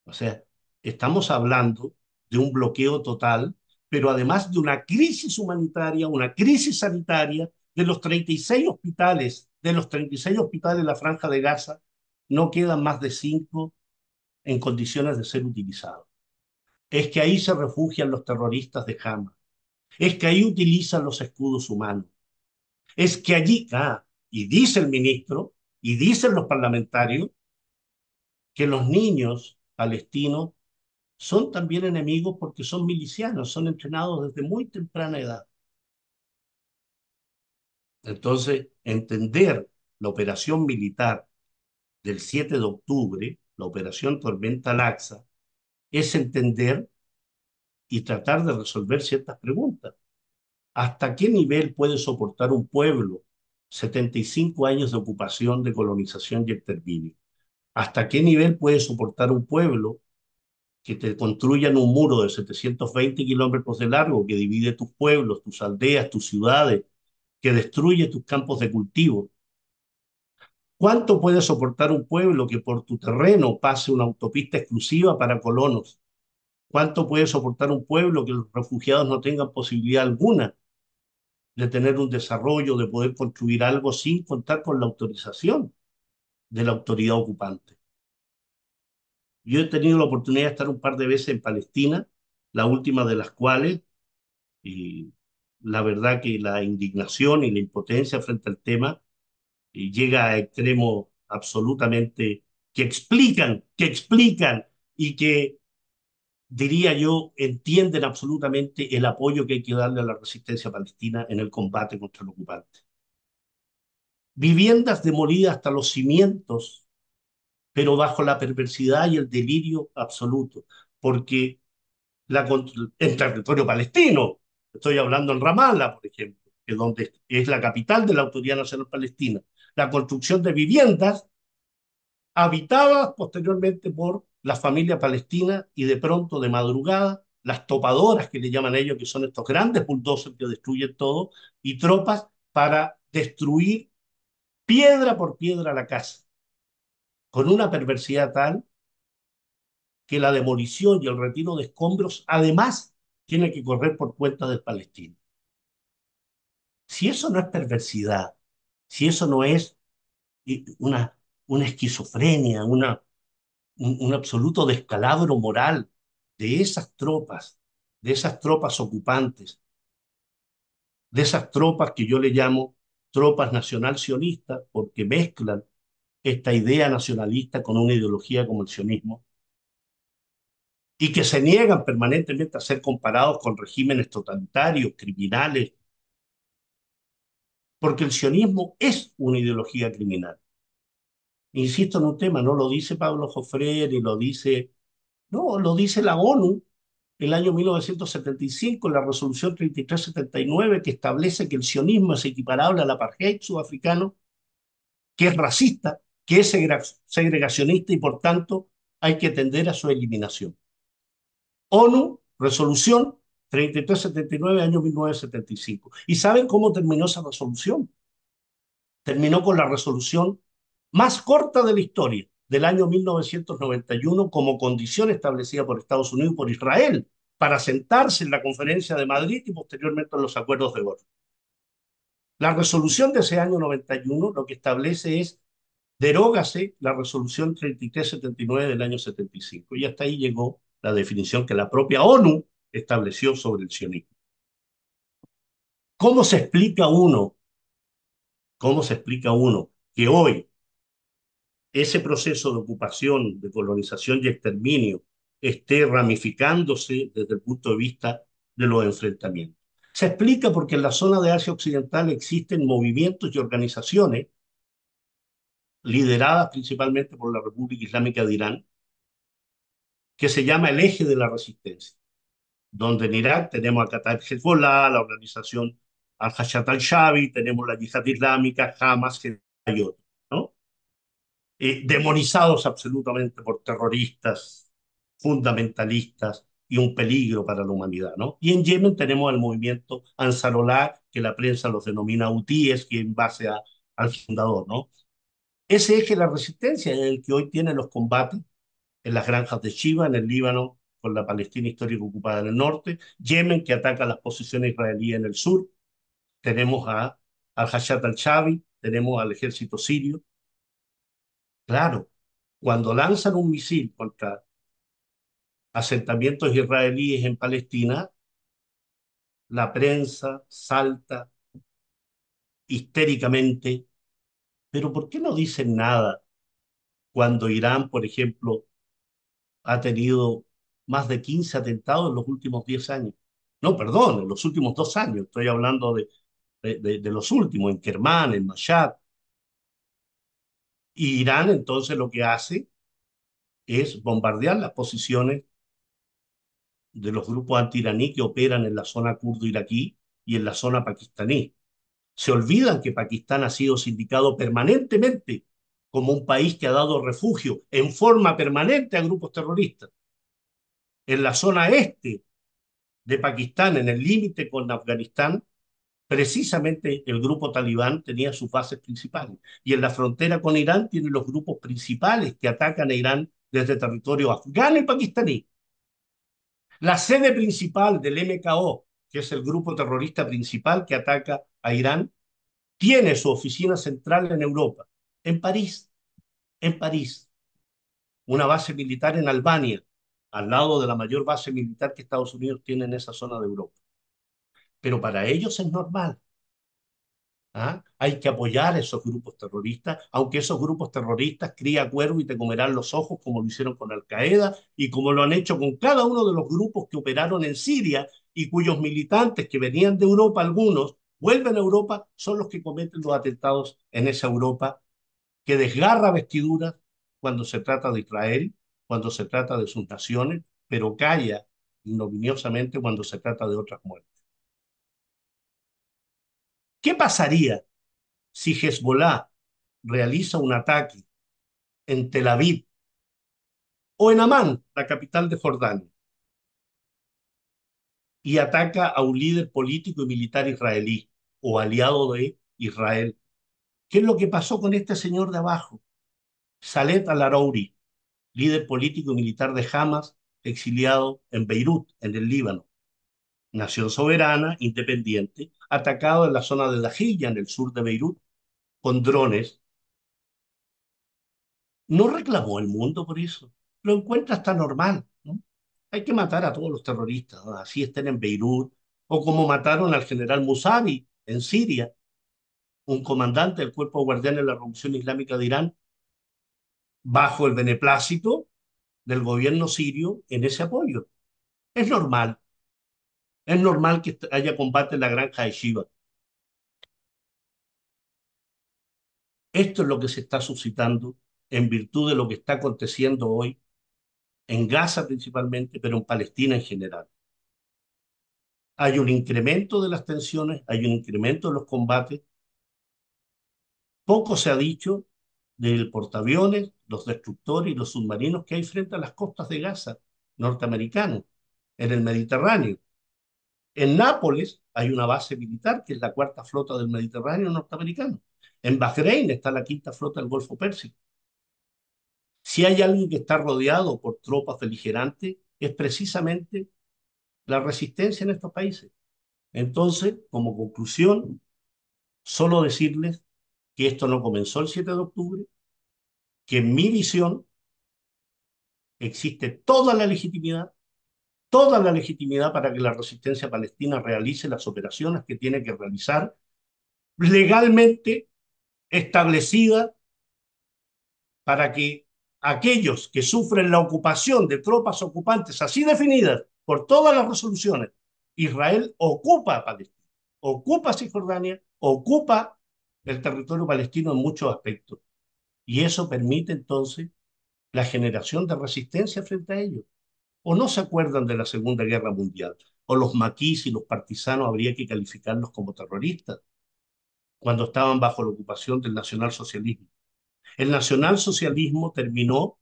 Speaker 2: O sea, estamos hablando de un bloqueo total, pero además de una crisis humanitaria, una crisis sanitaria, de los 36 hospitales de la Franja de Gaza, no quedan más de 5 en condiciones de ser utilizados. Es que ahí se refugian los terroristas de Hamas. Es que ahí utilizan los escudos humanos. Es que allí, y dice el ministro, y dicen los parlamentarios, que los niños palestinos son también enemigos porque son milicianos, son entrenados desde muy temprana edad. Entonces, entender la operación militar del 7 de octubre, la operación Tormenta Laxa, es entender y tratar de resolver ciertas preguntas. ¿Hasta qué nivel puede soportar un pueblo 75 años de ocupación, de colonización y exterminio? ¿Hasta qué nivel puede soportar un pueblo que te construyan un muro de 720 kilómetros de largo que divide tus pueblos, tus aldeas, tus ciudades, que destruye tus campos de cultivo? ¿Cuánto puede soportar un pueblo que por tu terreno pase una autopista exclusiva para colonos? ¿Cuánto puede soportar un pueblo que los refugiados no tengan posibilidad alguna de tener un desarrollo, de poder construir algo sin contar con la autorización de la autoridad ocupante? Yo he tenido la oportunidad de estar un par de veces en Palestina, la última de las cuales, y la verdad que la indignación y la impotencia frente al tema llega a extremos absolutamente que explican y que, diría yo, entienden absolutamente el apoyo que hay que darle a la resistencia palestina en el combate contra el ocupante. Viviendas demolidas hasta los cimientos, pero bajo la perversidad y el delirio absoluto, porque en territorio palestino, estoy hablando en Ramallah, por ejemplo, que es donde es la capital de la Autoridad Nacional Palestina, la construcción de viviendas habitadas posteriormente por la familia palestina y de pronto de madrugada las topadoras que le llaman ellos, que son estos grandes bulldozers que destruyen todo, y tropas para destruir piedra por piedra la casa, con una perversidad tal que la demolición y el retiro de escombros además tiene que correr por cuenta del palestino. Si eso no es perversidad, si eso no es una, una esquizofrenia, un absoluto descalabro moral de de esas tropas ocupantes, de esas tropas que yo le llamo tropas nacional sionistas, porque mezclan esta idea nacionalista con una ideología como el sionismo, y que se niegan permanentemente a ser comparados con regímenes totalitarios, criminales, porque el sionismo es una ideología criminal. Insisto en un tema, no lo dice Pablo Jofré, ni lo dice, no, lo dice la ONU el año 1975, en la resolución 3379, que establece que el sionismo es equiparable al apartheid sudafricano, que es racista, que es segregacionista y por tanto hay que tender a su eliminación. ONU, resolución 3379, año 1975. ¿Y saben cómo terminó esa resolución? Terminó con la resolución más corta de la historia, del año 1991, como condición establecida por Estados Unidos y por Israel para sentarse en la Conferencia de Madrid y posteriormente en los acuerdos de Oslo. La resolución de ese año 91 lo que establece es derógase la resolución 3379 del año 75. Y hasta ahí llegó la definición que la propia ONU estableció sobre el sionismo. ¿Cómo se explica uno, cómo se explica uno que hoy ese proceso de ocupación, de colonización y exterminio esté ramificándose desde el punto de vista de los enfrentamientos? Se explica porque en la zona de Asia Occidental existen movimientos y organizaciones lideradas principalmente por la República Islámica de Irán, que se llama el eje de la resistencia, donde en Irak tenemos a Qatar Hezbollah, la organización Al-Hashad al-Shabi, tenemos la Yihad Islámica, Hamas, y otros, ¿no? Demonizados absolutamente por terroristas, fundamentalistas y un peligro para la humanidad, ¿no? Y en Yemen tenemos el movimiento Ansarollah, que la prensa los denomina hutíes, que en base al fundador, ¿no? Ese eje de la resistencia es el que hoy tiene los combates en las granjas de Shiva, en el Líbano, con la Palestina histórica ocupada en el norte, Yemen, que ataca las posiciones israelíes en el sur, tenemos al-Hashad al-Shabi, tenemos al ejército sirio. Claro, cuando lanzan un misil contra asentamientos israelíes en Palestina, la prensa salta histéricamente, pero ¿por qué no dicen nada cuando Irán, por ejemplo, ha tenido más de 15 atentados en los últimos 10 años? No, perdón, en los últimos 2 años, estoy hablando de los últimos, en Kermán, en Mashhad. Y Irán entonces lo que hace es bombardear las posiciones de los grupos anti-iraní que operan en la zona kurdo-iraquí y en la zona pakistaní. Se olvidan que Pakistán ha sido sindicado permanentemente como un país que ha dado refugio en forma permanente a grupos terroristas. En la zona este de Pakistán, en el límite con Afganistán, precisamente el grupo talibán tenía sus bases principales. Y en la frontera con Irán tiene los grupos principales que atacan a Irán desde territorio afgano y pakistaní. La sede principal del MKO, que es el grupo terrorista principal que ataca a Irán, tiene su oficina central en Europa, en París, en París. Una base militar en Albania, al lado de la mayor base militar que Estados Unidos tiene en esa zona de Europa. Pero para ellos es normal. ¿Ah? Hay que apoyar a esos grupos terroristas, aunque esos grupos terroristas cría cuervo y te comerán los ojos, como lo hicieron con Al Qaeda y como lo han hecho con cada uno de los grupos que operaron en Siria y cuyos militantes que venían de Europa, algunos vuelven a Europa, son los que cometen los atentados en esa Europa que desgarra vestiduras cuando se trata de Israel, cuando se trata de sus naciones, pero calla ignominiosamente cuando se trata de otras muertes. ¿Qué pasaría si Hezbollah realiza un ataque en Tel Aviv o en Amán, la capital de Jordania, y ataca a un líder político y militar israelí o aliado de Israel? ¿Qué es lo que pasó con este señor de abajo? Salet al-Arouri, líder político y militar de Hamas, exiliado en Beirut, en el Líbano. Nación soberana, independiente, atacado en la zona de Dajilla, en el sur de Beirut, con drones. No reclamó el mundo por eso. Lo encuentra hasta normal, ¿no? Hay que matar a todos los terroristas, ¿no? Así estén en Beirut, o como mataron al general Musavi en Siria, un comandante del cuerpo guardián de la Revolución Islámica de Irán, bajo el beneplácito del gobierno sirio en ese apoyo. Es normal, es normal que haya combate en la granja de Shiva. Esto es lo que se está suscitando en virtud de lo que está aconteciendo hoy en Gaza principalmente, pero en Palestina en general. Hay un incremento de las tensiones, hay un incremento de los combates. Poco se ha dicho del portaaviones, los destructores y los submarinos que hay frente a las costas de Gaza, norteamericanos, en el Mediterráneo. En Nápoles hay una base militar, que es la cuarta flota del Mediterráneo norteamericano. En Bahrein está la quinta flota del Golfo Pérsico. Si hay alguien que está rodeado por tropas beligerantes, es precisamente la resistencia en estos países. Entonces, como conclusión, solo decirles que esto no comenzó el 7 de octubre, que en mi visión existe toda la legitimidad para que la resistencia palestina realice las operaciones que tiene que realizar legalmente establecidas para que aquellos que sufren la ocupación de tropas ocupantes así definidas por todas las resoluciones, Israel ocupa Palestina, ocupa Cisjordania, ocupa el territorio palestino en muchos aspectos. Y eso permite entonces la generación de resistencia frente a ellos. ¿O no se acuerdan de la Segunda Guerra Mundial? ¿O los maquis y los partisanos habría que calificarlos como terroristas cuando estaban bajo la ocupación del nacionalsocialismo? El nacionalsocialismo terminó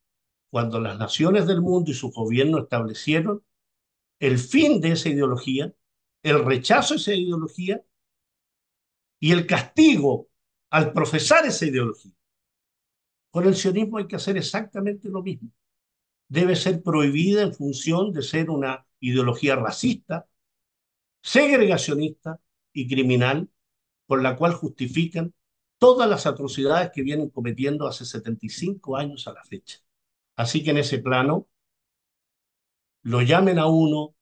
Speaker 2: cuando las naciones del mundo y sus gobiernos establecieron el fin de esa ideología, el rechazo a esa ideología y el castigo al profesar esa ideología. Con el sionismo hay que hacer exactamente lo mismo. Debe ser prohibida en función de ser una ideología racista, segregacionista y criminal, por la cual justifican todas las atrocidades que vienen cometiendo hace 75 años a la fecha. Así que en ese plano, lo llamen a uno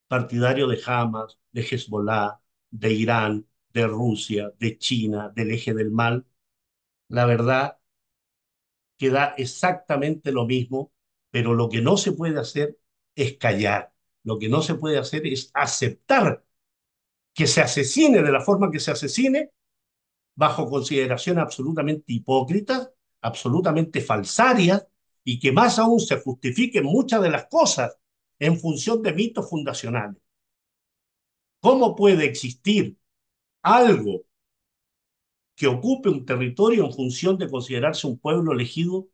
Speaker 2: partidario de Hamas, de Hezbollah, de Irán, de Rusia, de China, del eje del mal, la verdad que da exactamente lo mismo, pero lo que no se puede hacer es callar. Lo que no se puede hacer es aceptar que se asesine de la forma que se asesine, bajo consideraciones absolutamente hipócritas, absolutamente falsarias, y que más aún se justifiquen muchas de las cosas en función de mitos fundacionales. ¿Cómo puede existir algo que ocupe un territorio en función de considerarse un pueblo elegido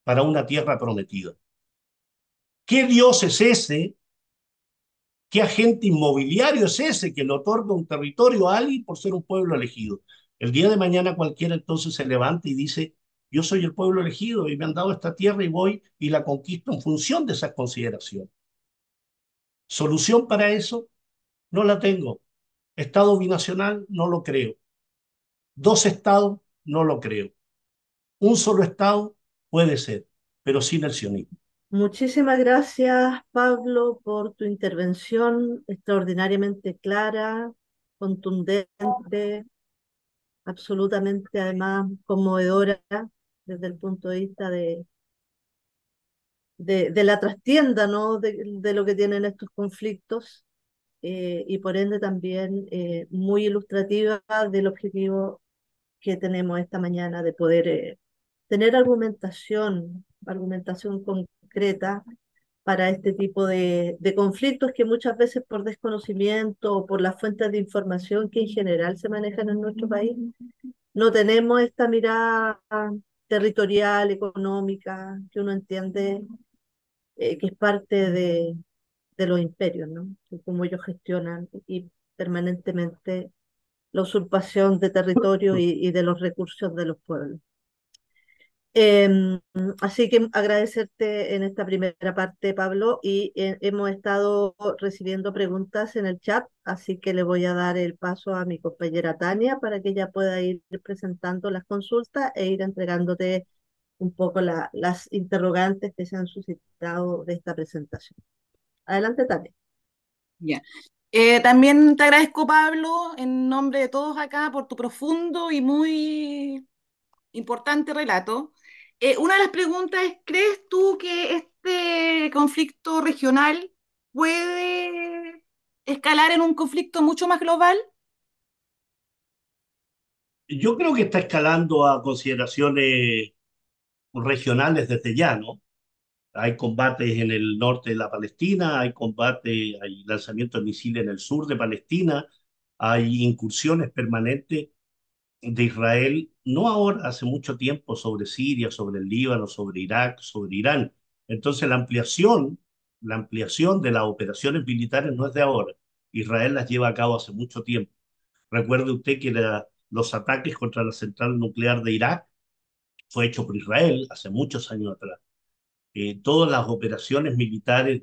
Speaker 2: para una tierra prometida? ¿Qué Dios es ese? ¿Qué agente inmobiliario es ese que le otorga un territorio a alguien por ser un pueblo elegido? El día de mañana cualquiera entonces se levanta y dice, yo soy el pueblo elegido y me han dado esta tierra y voy y la conquisto en función de esas consideraciones. ¿Solución para eso? No la tengo. ¿Estado binacional? No lo creo. ¿Dos estados? No lo creo. Un solo estado puede ser, pero sin el sionismo.
Speaker 1: Muchísimas gracias, Pablo, por tu intervención extraordinariamente clara, contundente, absolutamente además conmovedora desde el punto de vista de la trastienda, ¿no? De lo que tienen estos conflictos y por ende también muy ilustrativa del objetivo que tenemos esta mañana de poder tener argumentación concreta para este tipo de conflictos que muchas veces por desconocimiento o por las fuentes de información que en general se manejan en nuestro país, no tenemos esta mirada territorial, económica, que uno entiende que es parte de los imperios, ¿no? De cómo ellos gestionan y permanentemente la usurpación de territorio y de los recursos de los pueblos. Así que agradecerte en esta primera parte, Pablo, y hemos estado recibiendo preguntas en el chat, así que le voy a dar el paso a mi compañera Tania para que ella pueda ir presentando las consultas e ir entregándote un poco las interrogantes que se han suscitado de esta presentación. Adelante, Tania.
Speaker 3: Ya. También te agradezco, Pablo, en nombre de todos acá, por tu profundo y muy importante relato. Una de las preguntas es, ¿crees tú que este conflicto regional puede escalar en un conflicto mucho más global?
Speaker 2: Yo creo que está escalando a consideraciones regionales desde ya, ¿no? Hay combates en el norte de la Palestina, hay combate, hay lanzamiento de misiles en el sur de Palestina, hay incursiones permanentes de Israel, no ahora, hace mucho tiempo, sobre Siria, sobre el Líbano, sobre Irak, sobre Irán. Entonces la ampliación de las operaciones militares no es de ahora. Israel las lleva a cabo hace mucho tiempo. Recuerde usted que los ataques contra la central nuclear de Irak fue hecho por Israel hace muchos años atrás. Todas las operaciones militares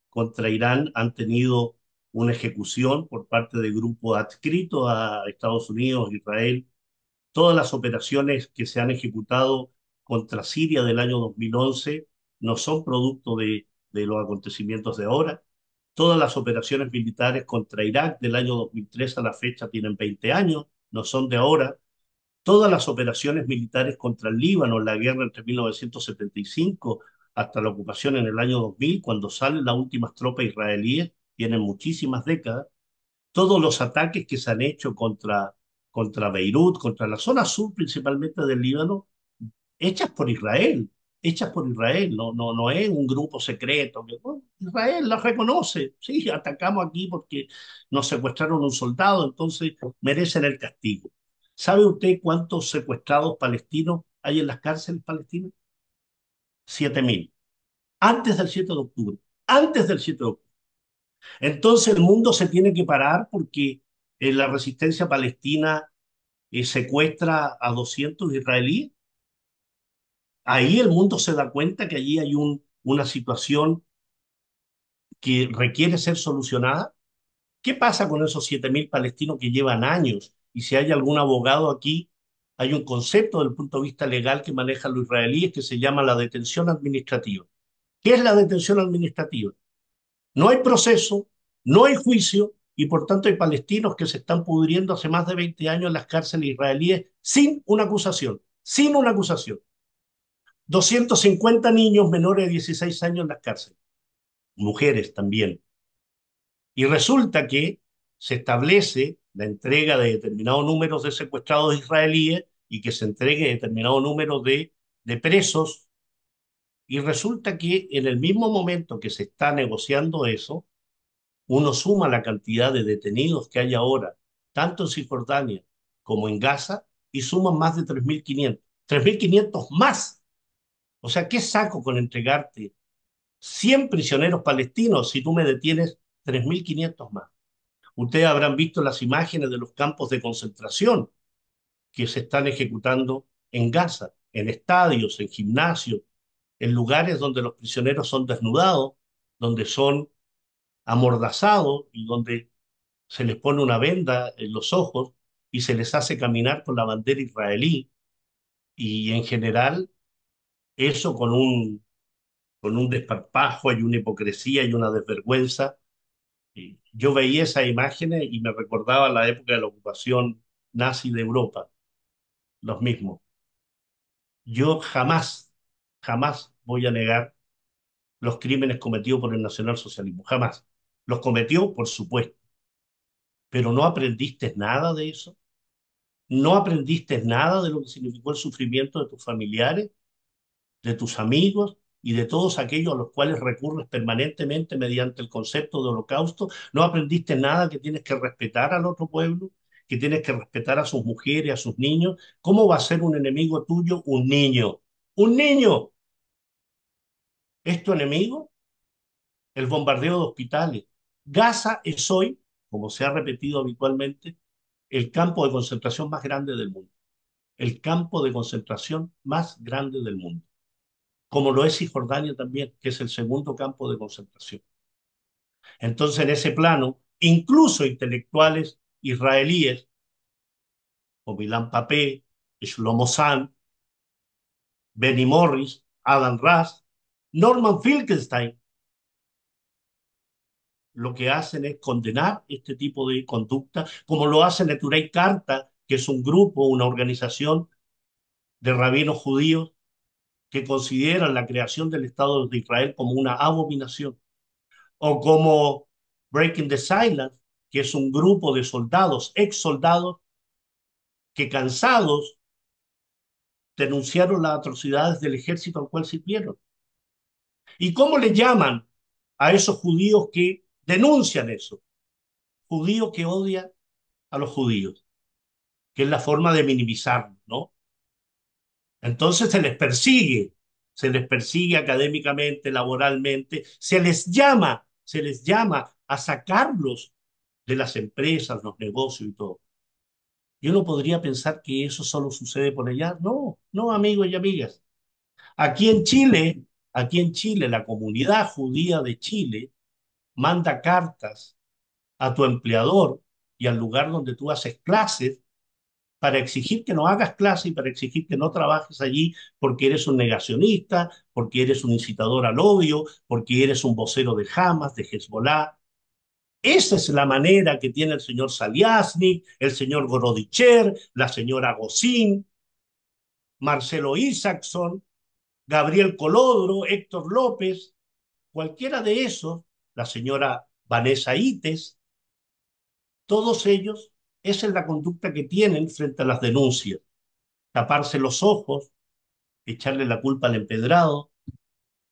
Speaker 2: contra Irán han tenido una ejecución por parte de grupos adscritos a Estados Unidos, Israel. Todas las operaciones que se han ejecutado contra Siria del año 2011 no son producto de los acontecimientos de ahora. Todas las operaciones militares contra Irak del año 2003 a la fecha tienen 20 años, no son de ahora. Todas las operaciones militares contra el Líbano, la guerra entre 1975 hasta la ocupación en el año 2000, cuando salen las últimas tropas israelíes, tienen muchísimas décadas. Todos los ataques que se han hecho contra Beirut, contra la zona sur principalmente del Líbano, hechas por Israel, hechas por Israel, no es un grupo secreto. Bueno, Israel la reconoce, sí, atacamos aquí porque nos secuestraron un soldado, entonces merecen el castigo. ¿Sabe usted cuántos secuestrados palestinos hay en las cárceles palestinas? 7.000. Antes del 7 de octubre. Antes del 7 de octubre. Entonces el mundo se tiene que parar porque la resistencia palestina secuestra a 200 israelíes. Ahí el mundo se da cuenta que allí hay una situación que requiere ser solucionada. ¿Qué pasa con esos 7.000 palestinos que llevan años? Y si hay algún abogado aquí, hay un concepto desde el punto de vista legal que manejan los israelíes que se llama la detención administrativa. ¿Qué es la detención administrativa? No hay proceso, no hay juicio y por tanto hay palestinos que se están pudriendo hace más de 20 años en las cárceles israelíes sin una acusación, sin una acusación. 250 niños menores de 16 años en las cárceles, mujeres también. Y resulta que se establece la entrega de determinados números de secuestrados israelíes y que se entregue determinado número de presos. Y resulta que en el mismo momento que se está negociando eso, uno suma la cantidad de detenidos que hay ahora, tanto en Cisjordania como en Gaza, y suman más de 3.500. 3.500 más. O sea, ¿qué saco con entregarte 100 prisioneros palestinos si tú me detienes 3.500 más? Ustedes habrán visto las imágenes de los campos de concentración que se están ejecutando en Gaza, en estadios, en gimnasios, en lugares donde los prisioneros son desnudados, donde son amordazados y donde se les pone una venda en los ojos y se les hace caminar con la bandera israelí. Y en general, eso con un desparpajo y una hipocresía y una desvergüenza. Yo veía esas imágenes y me recordaba la época de la ocupación nazi de Europa, los mismos. Yo jamás, jamás voy a negar los crímenes cometidos por el nacionalsocialismo, jamás. Los cometió, por supuesto, pero no aprendiste nada de eso, no aprendiste nada de lo que significó el sufrimiento de tus familiares, de tus amigos y de todos aquellos a los cuales recurres permanentemente mediante el concepto de holocausto. No aprendiste nada que tienes que respetar al otro pueblo, que tienes que respetar a sus mujeres, a sus niños. ¿Cómo va a ser un enemigo tuyo un niño? Un niño. ¿Es tu enemigo? El bombardeo de hospitales. Gaza es hoy, como se ha repetido habitualmente, el campo de concentración más grande del mundo. El campo de concentración más grande del mundo. Como lo es Cisjordania también, que es el segundo campo de concentración. Entonces, en ese plano, incluso intelectuales israelíes, como Ilan Papé, Shlomo Zahn, Benny Morris, Adam Ras, Norman Finkelstein, lo que hacen es condenar este tipo de conducta, como lo hace Neturei Karta, que es un grupo, una organización de rabinos judíos que consideran la creación del Estado de Israel como una abominación, o como Breaking the Silence, que es un grupo de soldados, ex soldados, que cansados denunciaron las atrocidades del ejército al cual sirvieron. ¿Y cómo le llaman a esos judíos que denuncian eso? Judío que odia a los judíos, que es la forma de minimizarlo, ¿no? Entonces se les persigue académicamente, laboralmente, se les llama a sacarlos de las empresas, los negocios y todo. Yo no podría pensar que eso solo sucede por allá. No, no, amigos y amigas. Aquí en Chile, aquí en Chile, la comunidad judía de Chile manda cartas a tu empleador y al lugar donde tú haces clases para exigir que no hagas clase y para exigir que no trabajes allí porque eres un negacionista, porque eres un incitador al odio, porque eres un vocero de Hamas, de Hezbollah. Esa es la manera que tiene el señor Saliasnik, el señor Gorodicher, la señora Gosín, Marcelo Isaacson, Gabriel Colodro, Héctor López, cualquiera de esos, la señora Vanessa Ites, todos ellos, esa es la conducta que tienen frente a las denuncias. Taparse los ojos, echarle la culpa al empedrado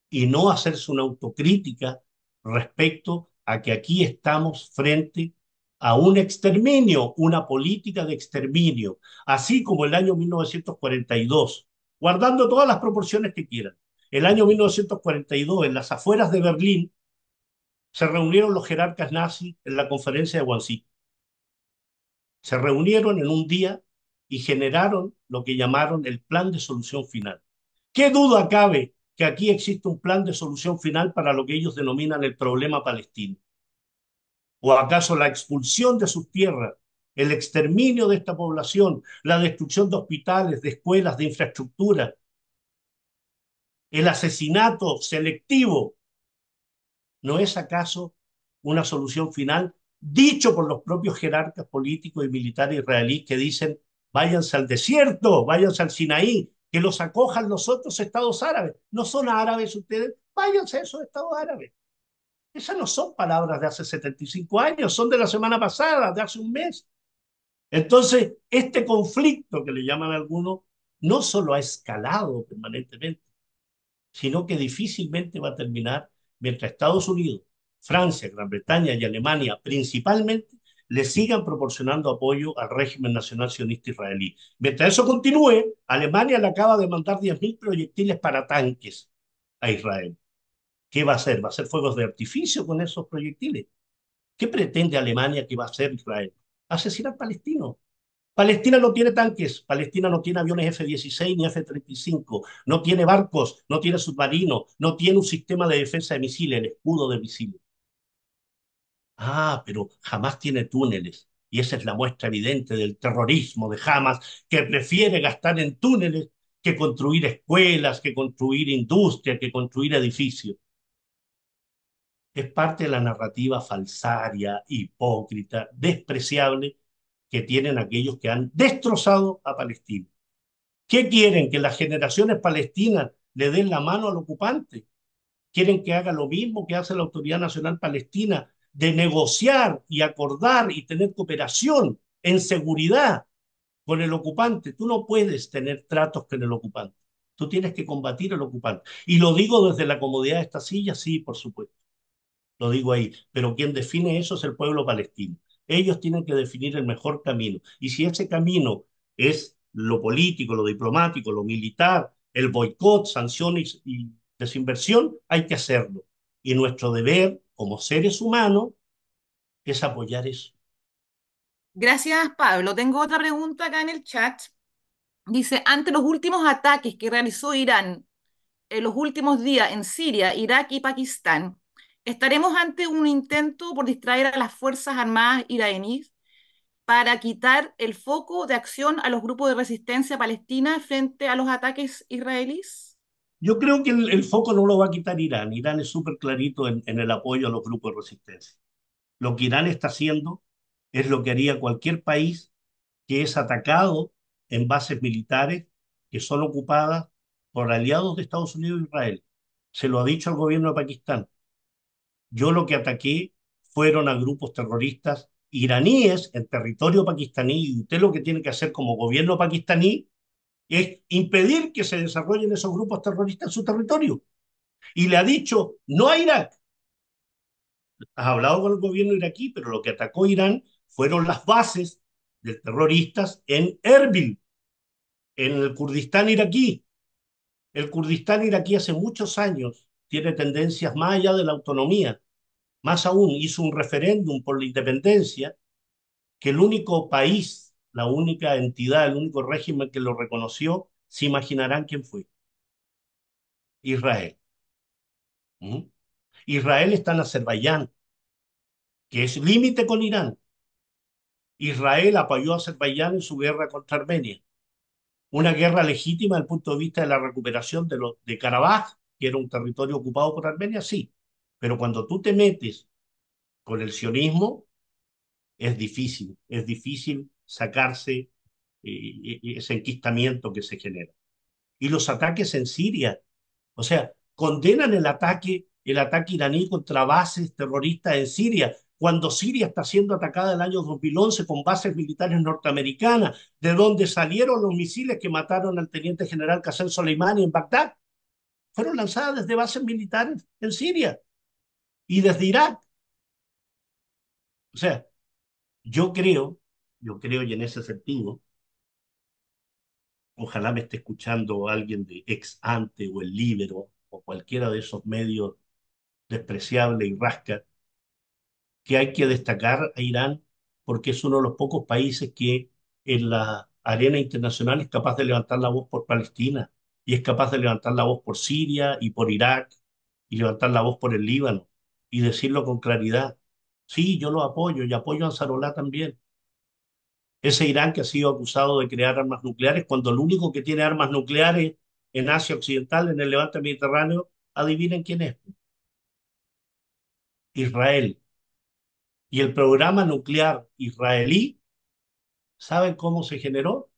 Speaker 2: y no hacerse una autocrítica respecto a que aquí estamos frente a un exterminio, una política de exterminio, así como el año 1942, guardando todas las proporciones que quieran. El año 1942, en las afueras de Berlín, se reunieron los jerarcas nazis en la conferencia de Wannsee. Se reunieron en un día y generaron lo que llamaron el plan de solución final. ¿Qué duda cabe que aquí existe un plan de solución final para lo que ellos denominan el problema palestino? ¿O acaso la expulsión de sus tierras, el exterminio de esta población, la destrucción de hospitales, de escuelas, de infraestructura, el asesinato selectivo, no es acaso una solución final dicho por los propios jerarcas políticos y militares israelíes que dicen váyanse al desierto, váyanse al Sinaí, que los acojan los otros estados árabes? No son árabes ustedes, váyanse a esos estados árabes. Esas no son palabras de hace 75 años, son de la semana pasada, de hace un mes. Entonces, este conflicto que le llaman algunos, no solo ha escalado permanentemente, sino que difícilmente va a terminar mientras Estados Unidos, Francia, Gran Bretaña y Alemania principalmente le sigan proporcionando apoyo al régimen nacional sionista israelí. Mientras eso continúe, Alemania le acaba de mandar 10.000 proyectiles para tanques a Israel. ¿Qué va a hacer? ¿Va a hacer fuegos de artificio con esos proyectiles? ¿Qué pretende Alemania que va a hacer Israel? Asesinar palestinos. Palestina no tiene tanques, Palestina no tiene aviones F-16 ni F-35, no tiene barcos, no tiene submarinos, no tiene un sistema de defensa de misiles, el escudo de misiles. Ah, pero Hamas tiene túneles. Y esa es la muestra evidente del terrorismo de Hamas, que prefiere gastar en túneles que construir escuelas, que construir industria, que construir edificios. Es parte de la narrativa falsaria, hipócrita, despreciable que tienen aquellos que han destrozado a Palestina. ¿Qué quieren? ¿Que las generaciones palestinas le den la mano al ocupante? ¿Quieren que haga lo mismo que hace la Autoridad Nacional Palestina, de negociar y acordar y tener cooperación en seguridad con el ocupante? Tú no puedes tener tratos con el ocupante. Tú tienes que combatir al ocupante. Y lo digo desde la comodidad de esta silla, sí, por supuesto. Lo digo ahí. Pero quien define eso es el pueblo palestino. Ellos tienen que definir el mejor camino. Y si ese camino es lo político, lo diplomático, lo militar, el boicot, sanciones y desinversión, hay que hacerlo. Y nuestro deber como seres humanos es apoyar eso.
Speaker 3: Gracias, Pablo. Tengo otra pregunta acá en el chat. Dice, ante los últimos ataques que realizó Irán en los últimos días en Siria, Irak y Pakistán, ¿estaremos ante un intento por distraer a las Fuerzas Armadas iraníes para quitar el foco de acción a los grupos de resistencia palestina frente a los ataques israelíes?
Speaker 2: Yo creo que el foco no lo va a quitar Irán. Irán es súper clarito en el apoyo a los grupos de resistencia. Lo que Irán está haciendo es lo que haría cualquier país que es atacado en bases militares que son ocupadas por aliados de Estados Unidos e Israel. Se lo ha dicho al gobierno de Pakistán. Yo lo que ataqué fueron a grupos terroristas iraníes en territorio pakistaní, y usted lo que tiene que hacer como gobierno pakistaní es impedir que se desarrollen esos grupos terroristas en su territorio. Y le ha dicho no a Irak. Has hablado con el gobierno iraquí, pero lo que atacó Irán fueron las bases de terroristas en Erbil, en el Kurdistán iraquí. El Kurdistán iraquí hace muchos años tiene tendencias más allá de la autonomía. Más aún, hizo un referéndum por la independencia que el único país, la única entidad, el único régimen que lo reconoció, se imaginarán quién fue. Israel. ¿Mm? Israel está en Azerbaiyán, que es límite con Irán. Israel apoyó a Azerbaiyán en su guerra contra Armenia. Una guerra legítima desde el punto de vista de la recuperación de Karabaj, que era un territorio ocupado por Armenia, sí. Pero cuando tú te metes con el sionismo, es difícil sacarse ese enquistamiento que se genera. Y los ataques en Siria, o sea, condenan el ataque iraní contra bases terroristas en Siria, cuando Siria está siendo atacada en el año 2011 con bases militares norteamericanas, de donde salieron los misiles que mataron al teniente general Qasem Soleimani en Bagdad, fueron lanzadas desde bases militares en Siria y desde Irak. O sea, yo creo, yo creo y en ese sentido, ojalá me esté escuchando alguien de Ex Ante o El Libero o cualquiera de esos medios despreciable y rasca, que hay que destacar a Irán porque es uno de los pocos países que en la arena internacional es capaz de levantar la voz por Palestina y es capaz de levantar la voz por Siria y por Irak y levantar la voz por el Líbano y decirlo con claridad. Sí, yo lo apoyo y apoyo a Ansarolá también. Ese Irán que ha sido acusado de crear armas nucleares cuando el único que tiene armas nucleares en Asia Occidental, en el levante mediterráneo, adivinen quién es. Israel. Y el programa nuclear israelí, ¿saben cómo se generó?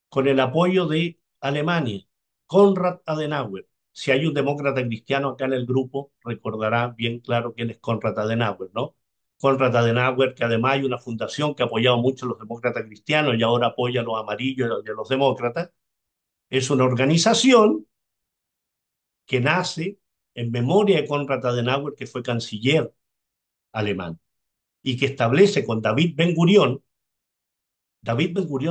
Speaker 2: Con el apoyo de Alemania, Konrad Adenauer. Si hay un demócrata cristiano acá en el grupo, recordará bien claro quién es Konrad Adenauer, ¿no? Konrad Adenauer, que además hay una fundación que ha apoyado mucho a los demócratas cristianos y ahora apoya a los amarillos y a los demócratas, es una organización que nace en memoria de Konrad Adenauer, que fue canciller alemán, y que establece con David Ben Gurión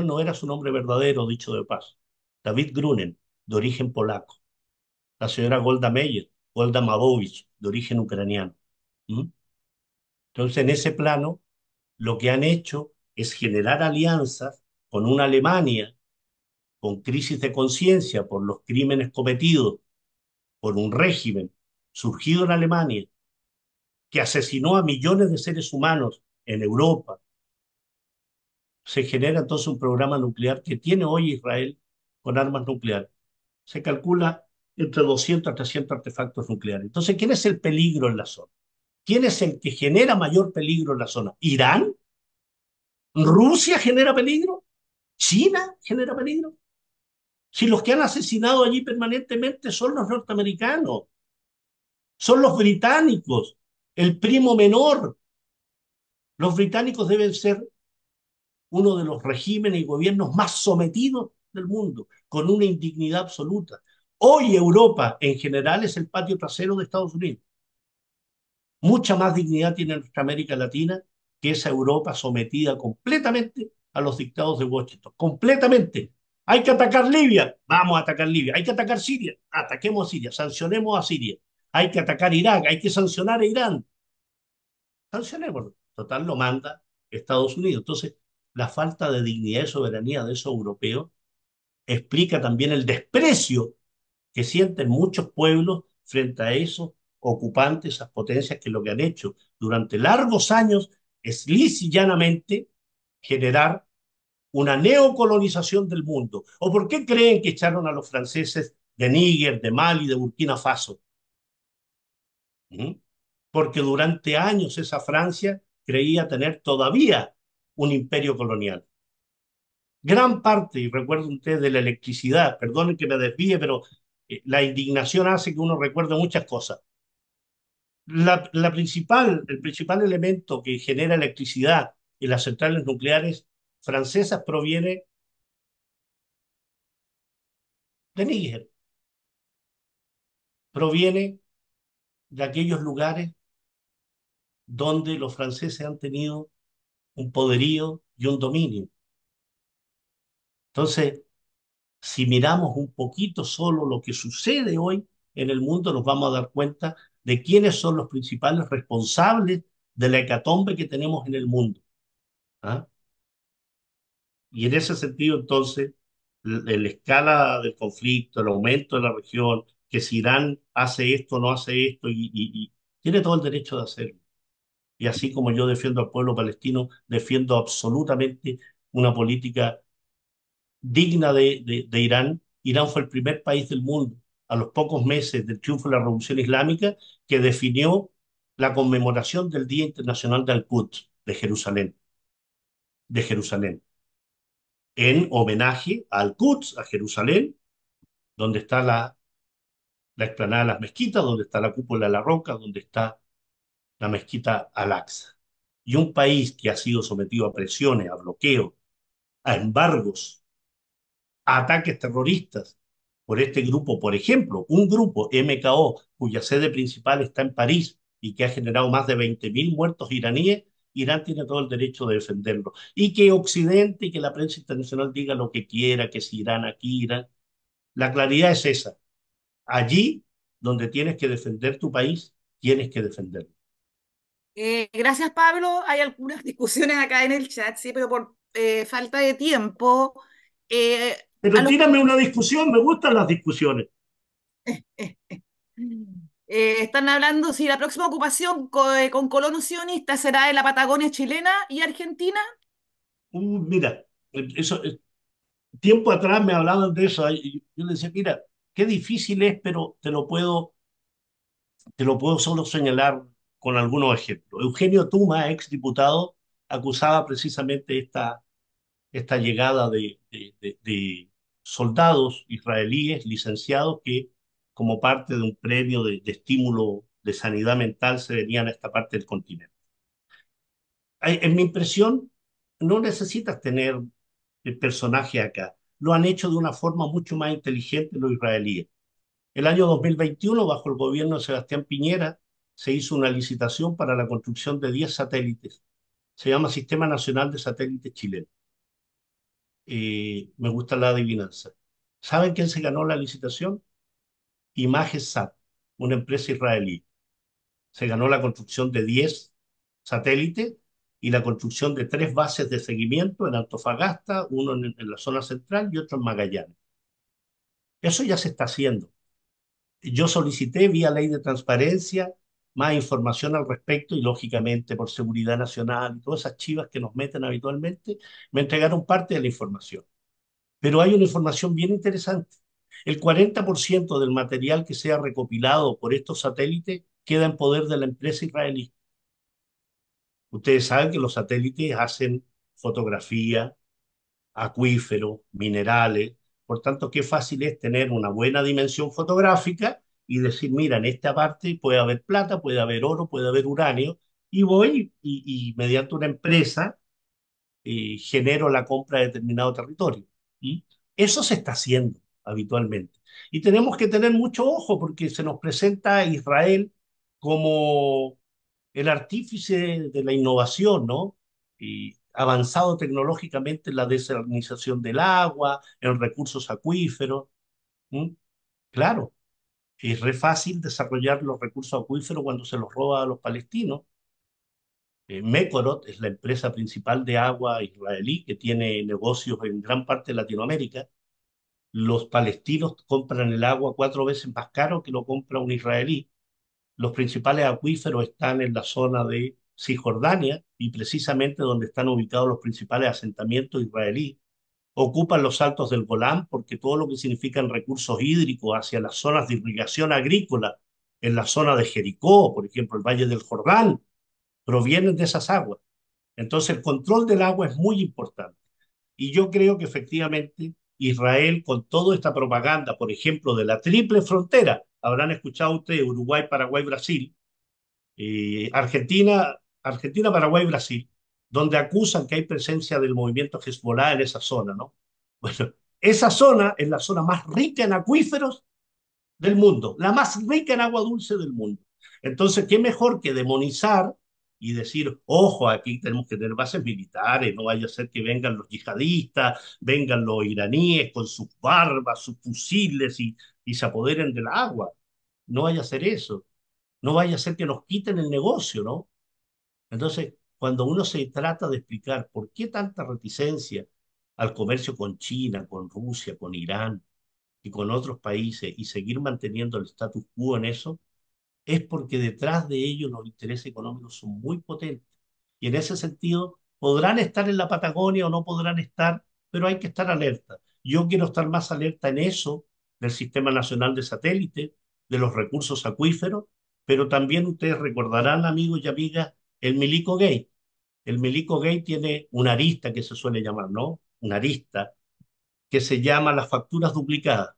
Speaker 2: no era su nombre verdadero, dicho de paso. David Grunen, de origen polaco. La señora Golda Meir, Golda Mavovich, de origen ucraniano. ¿Mm? Entonces, en ese plano, lo que han hecho es generar alianzas con una Alemania con crisis de conciencia por los crímenes cometidos por un régimen surgido en Alemania que asesinó a millones de seres humanos en Europa. Se genera entonces un programa nuclear que tiene hoy Israel con armas nucleares. Se calcula entre 200 a 300 artefactos nucleares. Entonces, ¿quién es el peligro en la zona? ¿Quién es el que genera mayor peligro en la zona? ¿Irán? ¿Rusia genera peligro? ¿China genera peligro? Si los que han asesinado allí permanentemente son los norteamericanos, son los británicos, el primo menor. Los británicos deben ser uno de los regímenes y gobiernos más sometidos del mundo, con una indignidad absoluta. Hoy Europa en general es el patio trasero de Estados Unidos. Mucha más dignidad tiene nuestra América Latina que esa Europa sometida completamente a los dictados de Washington. Completamente. Hay que atacar Libia, vamos a atacar Libia. Hay que atacar Siria, ataquemos a Siria, sancionemos a Siria. Hay que atacar Irak, hay que sancionar a Irán. Sancionémoslo. Total lo manda Estados Unidos. Entonces, la falta de dignidad y soberanía de esos europeos explica también el desprecio que sienten muchos pueblos frente a esos ocupantes, esas potencias que lo que han hecho durante largos años es lisa y llanamente generar una neocolonización del mundo. ¿O por qué creen que echaron a los franceses de Níger, de Mali, de Burkina Faso? ¿Mm? Porque durante años esa Francia creía tener todavía un imperio colonial. Gran parte, y recuerdo usted, de la electricidad, perdonen que me desvíe, pero la indignación hace que uno recuerde muchas cosas. El principal elemento que genera electricidad en las centrales nucleares francesas proviene de Níger, proviene de aquellos lugares donde los franceses han tenido un poderío y un dominio. Entonces, si miramos un poquito solo lo que sucede hoy en el mundo, nos vamos a dar cuenta de quiénes son los principales responsables de la hecatombe que tenemos en el mundo. ¿Ah? Y en ese sentido, entonces, la escala del conflicto, el aumento de la región, que si Irán hace esto, no hace esto, y tiene todo el derecho de hacerlo. Y así como yo defiendo al pueblo palestino, defiendo absolutamente una política digna de Irán. Irán fue el primer país del mundo, a los pocos meses del triunfo de la Revolución Islámica, que definió la conmemoración del Día Internacional de Al-Quds, de Jerusalén, en homenaje a Al-Quds, a Jerusalén, donde está la explanada de las mezquitas, donde está la cúpula de la roca, donde está la mezquita Al-Aqsa. Y un país que ha sido sometido a presiones, a bloqueos, a embargos, a ataques terroristas por este grupo, por ejemplo, un grupo MKO cuya sede principal está en París y que ha generado más de 20.000 muertos iraníes, Irán tiene todo el derecho de defenderlo. Y que Occidente y que la prensa internacional diga lo que quiera, que si Irán aquí, Irán. La claridad es esa. Allí donde tienes que defender tu país, tienes que defenderlo.
Speaker 3: Gracias, Pablo. Hay algunas discusiones acá en el chat, sí, pero por falta de tiempo, eh, a
Speaker 2: Pero
Speaker 3: los
Speaker 2: tírame una discusión, me gustan las discusiones.
Speaker 3: están hablando si la próxima ocupación con colonos sionistas será en la Patagonia chilena y Argentina.
Speaker 2: Mira, eso, tiempo atrás me hablaban de eso. Y yo le decía, mira, qué difícil es, pero te lo puedo solo señalar con algunos ejemplos. Eugenio Tuma, ex diputado, acusaba precisamente esta llegada de soldados israelíes licenciados que, como parte de un premio de estímulo de sanidad mental, se venían a esta parte del continente. En mi impresión, no necesitas tener el personaje acá. Lo han hecho de una forma mucho más inteligente los israelíes. El año 2021, bajo el gobierno de Sebastián Piñera, se hizo una licitación para la construcción de 10 satélites. Se llama Sistema Nacional de Satélites Chileno. Me gusta la adivinanza. ¿Saben quién se ganó la licitación? Imagesat, una empresa israelí. Se ganó la construcción de 10 satélites y la construcción de 3 bases de seguimiento en Antofagasta, uno en la zona central y otro en Magallanes. Eso ya se está haciendo. Yo solicité vía ley de transparencia más información al respecto y lógicamente por seguridad nacional y todas esas chivas que nos meten habitualmente, me entregaron parte de la información. Pero hay una información bien interesante. El 40% del material que sea recopilado por estos satélites queda en poder de la empresa israelí. Ustedes saben que los satélites hacen fotografía, acuíferos, minerales. Por tanto, qué fácil es tener una buena dimensión fotográfica y decir, mira, en esta parte puede haber plata, puede haber oro, puede haber uranio, y voy y mediante una empresa genero la compra de determinado territorio. ¿Sí? Eso se está haciendo habitualmente. Y tenemos que tener mucho ojo porque se nos presenta a Israel como el artífice de la innovación, ¿no? Y avanzado tecnológicamente en la desalinización del agua, en recursos acuíferos. ¿Sí? Claro, es re fácil desarrollar los recursos acuíferos cuando se los roba a los palestinos. Mekorot es la empresa principal de agua israelí que tiene negocios en gran parte de Latinoamérica. Los palestinos compran el agua 4 veces más caro que lo compra un israelí. Los principales acuíferos están en la zona de Cisjordania y precisamente donde están ubicados los principales asentamientos israelíes. Ocupan los altos del Golán porque todo lo que significan recursos hídricos hacia las zonas de irrigación agrícola, en la zona de Jericó, por ejemplo, el Valle del Jordán, provienen de esas aguas. Entonces, el control del agua es muy importante. Y yo creo que efectivamente Israel, con toda esta propaganda, por ejemplo, de la triple frontera, habrán escuchado ustedes Uruguay, Paraguay, Brasil, Argentina, Paraguay, Brasil, donde acusan que hay presencia del movimiento Hezbollah en esa zona, ¿no? Bueno, esa zona es la zona más rica en acuíferos del mundo, la más rica en agua dulce del mundo. Entonces, ¿qué mejor que demonizar y decir, ojo, aquí tenemos que tener bases militares, no vaya a ser que vengan los yihadistas, vengan los iraníes con sus barbas, sus fusiles y se apoderen del agua? No vaya a ser eso, no vaya a ser que nos quiten el negocio, ¿no? Entonces, cuando uno se trata de explicar por qué tanta reticencia al comercio con China, con Rusia, con Irán, y con otros países y seguir manteniendo el status quo en eso, es porque detrás de ellos los intereses económicos son muy potentes. Y en ese sentido, podrán estar en la Patagonia o no podrán estar, pero hay que estar alerta. Yo quiero estar más alerta en eso, del Sistema Nacional de Satélite, de los recursos acuíferos, pero también ustedes recordarán, amigos y amigas, el milico gay. El milico gay tiene una arista que se suele llamar, ¿no? Una arista que se llama las facturas duplicadas.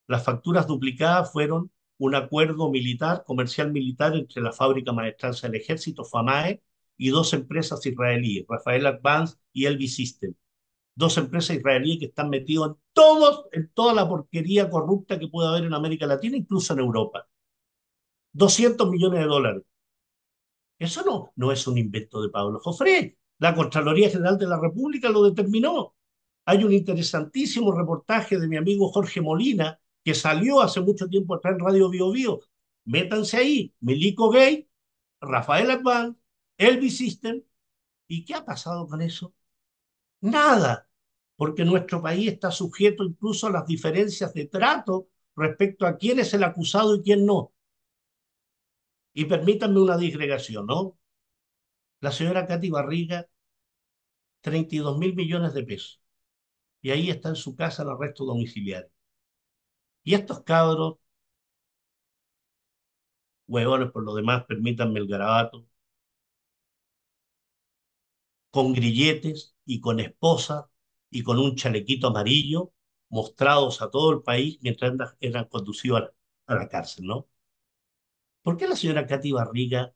Speaker 2: Las facturas duplicadas fueron un acuerdo militar, comercial militar, entre la Fábrica Maestranza del Ejército, FAMAE, y dos empresas israelíes, Rafael Advance y Elbit System. Dos empresas israelíes que están metidas en toda la porquería corrupta que puede haber en América Latina, incluso en Europa. 200 millones de dólares. Eso no es un invento de Pablo Jofré. La Contraloría General de la República lo determinó. Hay un interesantísimo reportaje de mi amigo Jorge Molina, que salió hace mucho tiempo atrás en Radio Bio Bio. Métanse ahí, Milico Gay, Rafael Advance, Elvis System. ¿Y qué ha pasado con eso? Nada, porque nuestro país está sujeto incluso a las diferencias de trato respecto a quién es el acusado y quién no. Y permítanme una disgregación, ¿no? La señora Katy Barriga, 32 mil millones de pesos. Y ahí está en su casa el arresto domiciliario. Y estos cabros, huevones por lo demás, permítanme el garabato, con grilletes y con esposa y con un chalequito amarillo, mostrados a todo el país mientras eran conducidos a la cárcel, ¿no? ¿Por qué a la señora Katy Barriga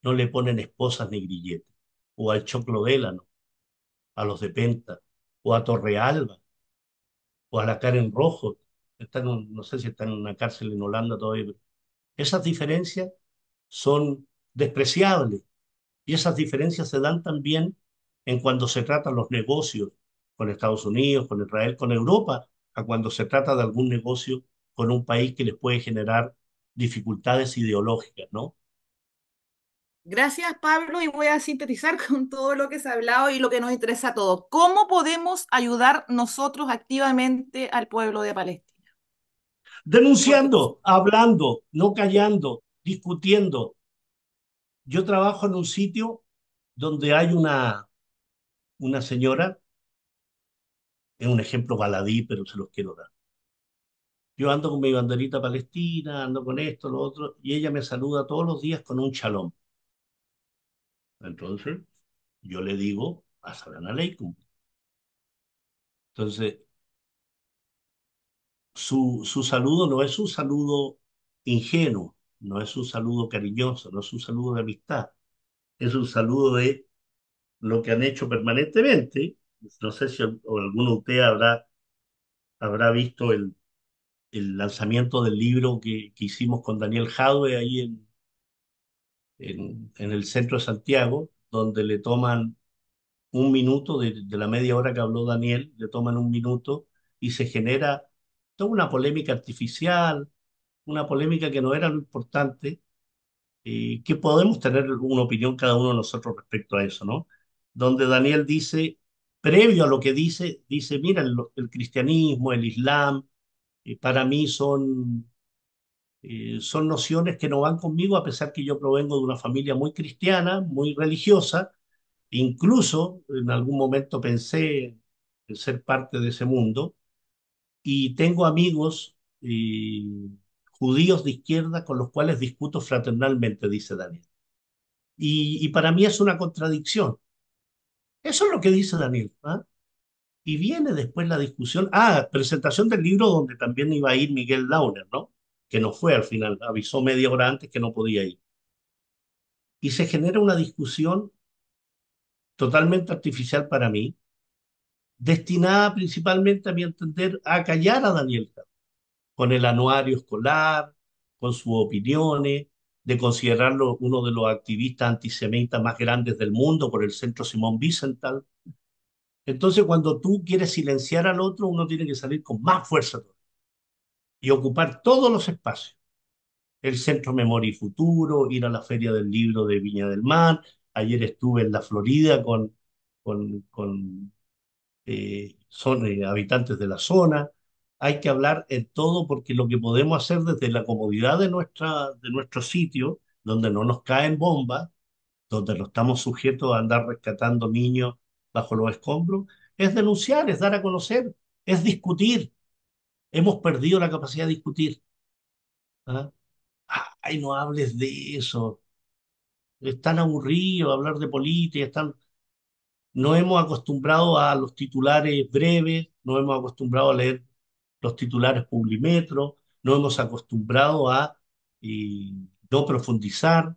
Speaker 2: no le ponen esposas ni grilletes? O al Choclo Délano, a los de Penta, o a Torrealba, o a la Karen Rojo. No sé si están en una cárcel en Holanda todavía. Esas diferencias son despreciables. Y esas diferencias se dan también en cuando se tratan los negocios con Estados Unidos, con Israel, con Europa, a cuando se trata de algún negocio con un país que les puede generar dificultades ideológicas, ¿no?
Speaker 3: Gracias, Pablo, y voy a sintetizar con todo lo que se ha hablado y lo que nos interesa a todos. ¿Cómo podemos ayudar nosotros activamente al pueblo de Palestina? Porque
Speaker 2: Denunciando, hablando, no callando, discutiendo. Yo trabajo en un sitio donde hay una señora, es un ejemplo baladí, pero se los quiero dar. Yo ando con mi banderita palestina, ando con esto, lo otro, y ella me saluda todos los días con un shalom. Entonces, yo le digo, assalamu alaikum. Entonces, su saludo no es un saludo ingenuo, no es un saludo cariñoso, no es un saludo de amistad, es un saludo de lo que han hecho permanentemente. No sé si o alguno de ustedes habrá visto el lanzamiento del libro que hicimos con Daniel Jadwe ahí en el centro de Santiago, donde le toman un minuto de la media hora que habló Daniel, le toman un minuto y se genera toda una polémica artificial, una polémica que no era lo importante, que podemos tener una opinión cada uno de nosotros respecto a eso, ¿no? Donde Daniel dice, previo a lo que dice, mira, el cristianismo, el islam, para mí son nociones que no van conmigo, a pesar que yo provengo de una familia muy cristiana, muy religiosa. Incluso en algún momento pensé en ser parte de ese mundo y tengo amigos judíos de izquierda con los cuales discuto fraternalmente, dice Daniel. Y para mí es una contradicción. Eso es lo que dice Daniel. ¿Ah? Y viene después la discusión. Presentación del libro donde también iba a ir Miguel Launer, ¿no? Que no fue al final, avisó media hora antes que no podía ir. y se genera una discusión totalmente artificial para mí, destinada principalmente, a mi entender, a callar a Daniel Cabo, con el anuario escolar, con sus opiniones, de considerarlo uno de los activistas antisemitas más grandes del mundo por el Centro Simón Wiesenthal. Entonces, cuando tú quieres silenciar al otro, uno tiene que salir con más fuerza y ocupar todos los espacios. El Centro Memoria y Futuro, ir a la Feria del Libro de Viña del Mar. Ayer estuve en la Florida con habitantes de la zona. Hay que hablar en todo, porque lo que podemos hacer desde la comodidad de nuestro sitio, donde no nos caen bombas, donde no estamos sujetos a andar rescatando niños bajo los escombros, es denunciar, es dar a conocer, es discutir. Hemos perdido la capacidad de discutir. ¿Ah? Ay, no hables de eso. Es tan aburrido hablar de política, no hemos acostumbrado a los titulares breves, no hemos acostumbrado a leer los titulares Publimetro, no hemos acostumbrado a eh, no profundizar,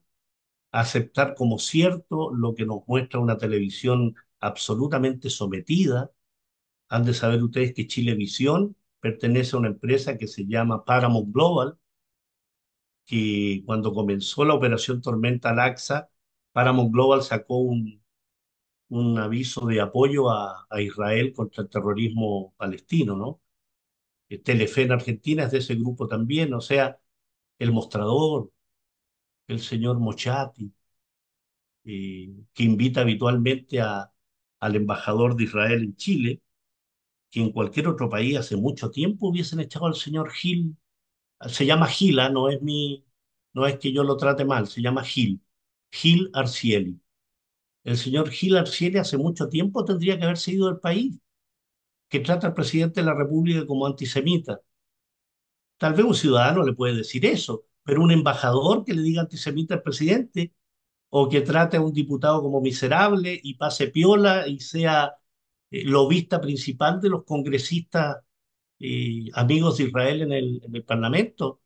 Speaker 2: a aceptar como cierto lo que nos muestra una televisión absolutamente sometida. Han de saber ustedes que Chilevisión pertenece a una empresa que se llama Paramount Global, que cuando comenzó la operación Tormenta Laxa, Paramount Global sacó un aviso de apoyo a Israel contra el terrorismo palestino, ¿no? Telefe en Argentina es de ese grupo también, o sea, El Mostrador, el señor Mochati, que invita habitualmente al embajador de Israel en Chile, que en cualquier otro país hace mucho tiempo hubiesen echado al señor Gil. Se llama Gila, no es que yo lo trate mal, se llama Gil, Gil Arcieli. El señor Gil Arcieli hace mucho tiempo tendría que haberse ido del país, que trata al presidente de la República como antisemita. Tal vez un ciudadano le puede decir eso, pero un embajador que le diga antisemita al presidente, o que trate a un diputado como miserable y pase piola y sea lobista principal de los congresistas amigos de Israel en el Parlamento.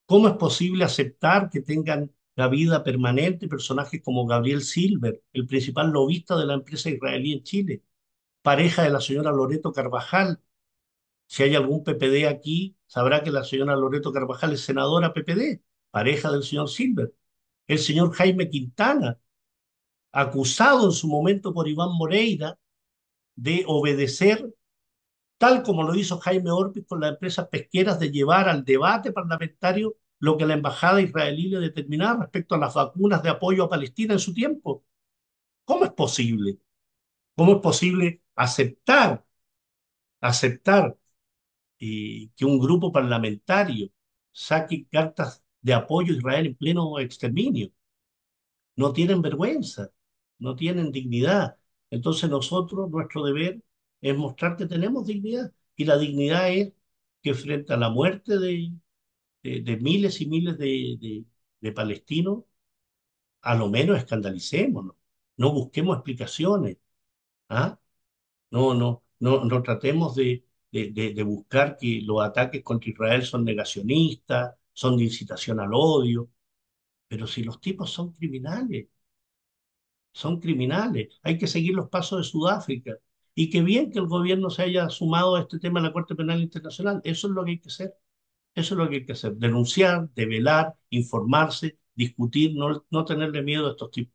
Speaker 2: ¿Cómo es posible aceptar que tengan la vida permanente personajes como Gabriel Silver, el principal lobista de la empresa israelí en Chile, pareja de la señora Loreto Carvajal? Si hay algún PPD aquí, sabrá que la señora Loreto Carvajal es senadora PPD, pareja del señor Silver. El señor Jaime Quintana, acusado en su momento por Iván Moreira de obedecer, tal como lo hizo Jaime Orpis con las empresas pesqueras, de llevar al debate parlamentario lo que la embajada israelí le determinaba respecto a las vacunas de apoyo a Palestina en su tiempo. ¿Cómo es posible? ¿Cómo es posible aceptar que un grupo parlamentario saque cartas de apoyo a Israel en pleno exterminio? No tienen vergüenza, no tienen dignidad. Entonces nosotros, nuestro deber es mostrar que tenemos dignidad. Y la dignidad es que frente a la muerte de miles y miles de palestinos, a lo menos escandalicémonos, no busquemos explicaciones, ¿ah? No tratemos de buscar que los ataques contra Israel son negacionistas, son de incitación al odio, pero si los tipos son criminales, hay que seguir los pasos de Sudáfrica. Y qué bien que el gobierno se haya sumado a este tema en la Corte Penal Internacional. Eso es lo que hay que hacer. Eso es lo que hay que hacer. Denunciar, develar, informarse, discutir, no tenerle miedo a estos tipos.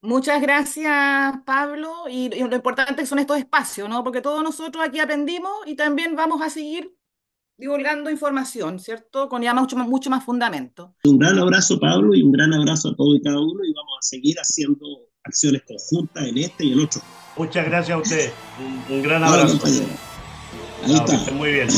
Speaker 3: Muchas gracias, Pablo. Y lo importante son estos espacios, ¿no? Porque todos nosotros aquí aprendimos y también vamos a seguir divulgando información, ¿cierto? Con ya mucho más fundamento.
Speaker 4: Un gran abrazo, Pablo, y un gran abrazo a todos y cada uno, y vamos a seguir haciendo acciones conjuntas en este y en otro.
Speaker 2: Muchas gracias a usted. Un gran abrazo.
Speaker 4: Ahí está.
Speaker 2: Que estén muy bien.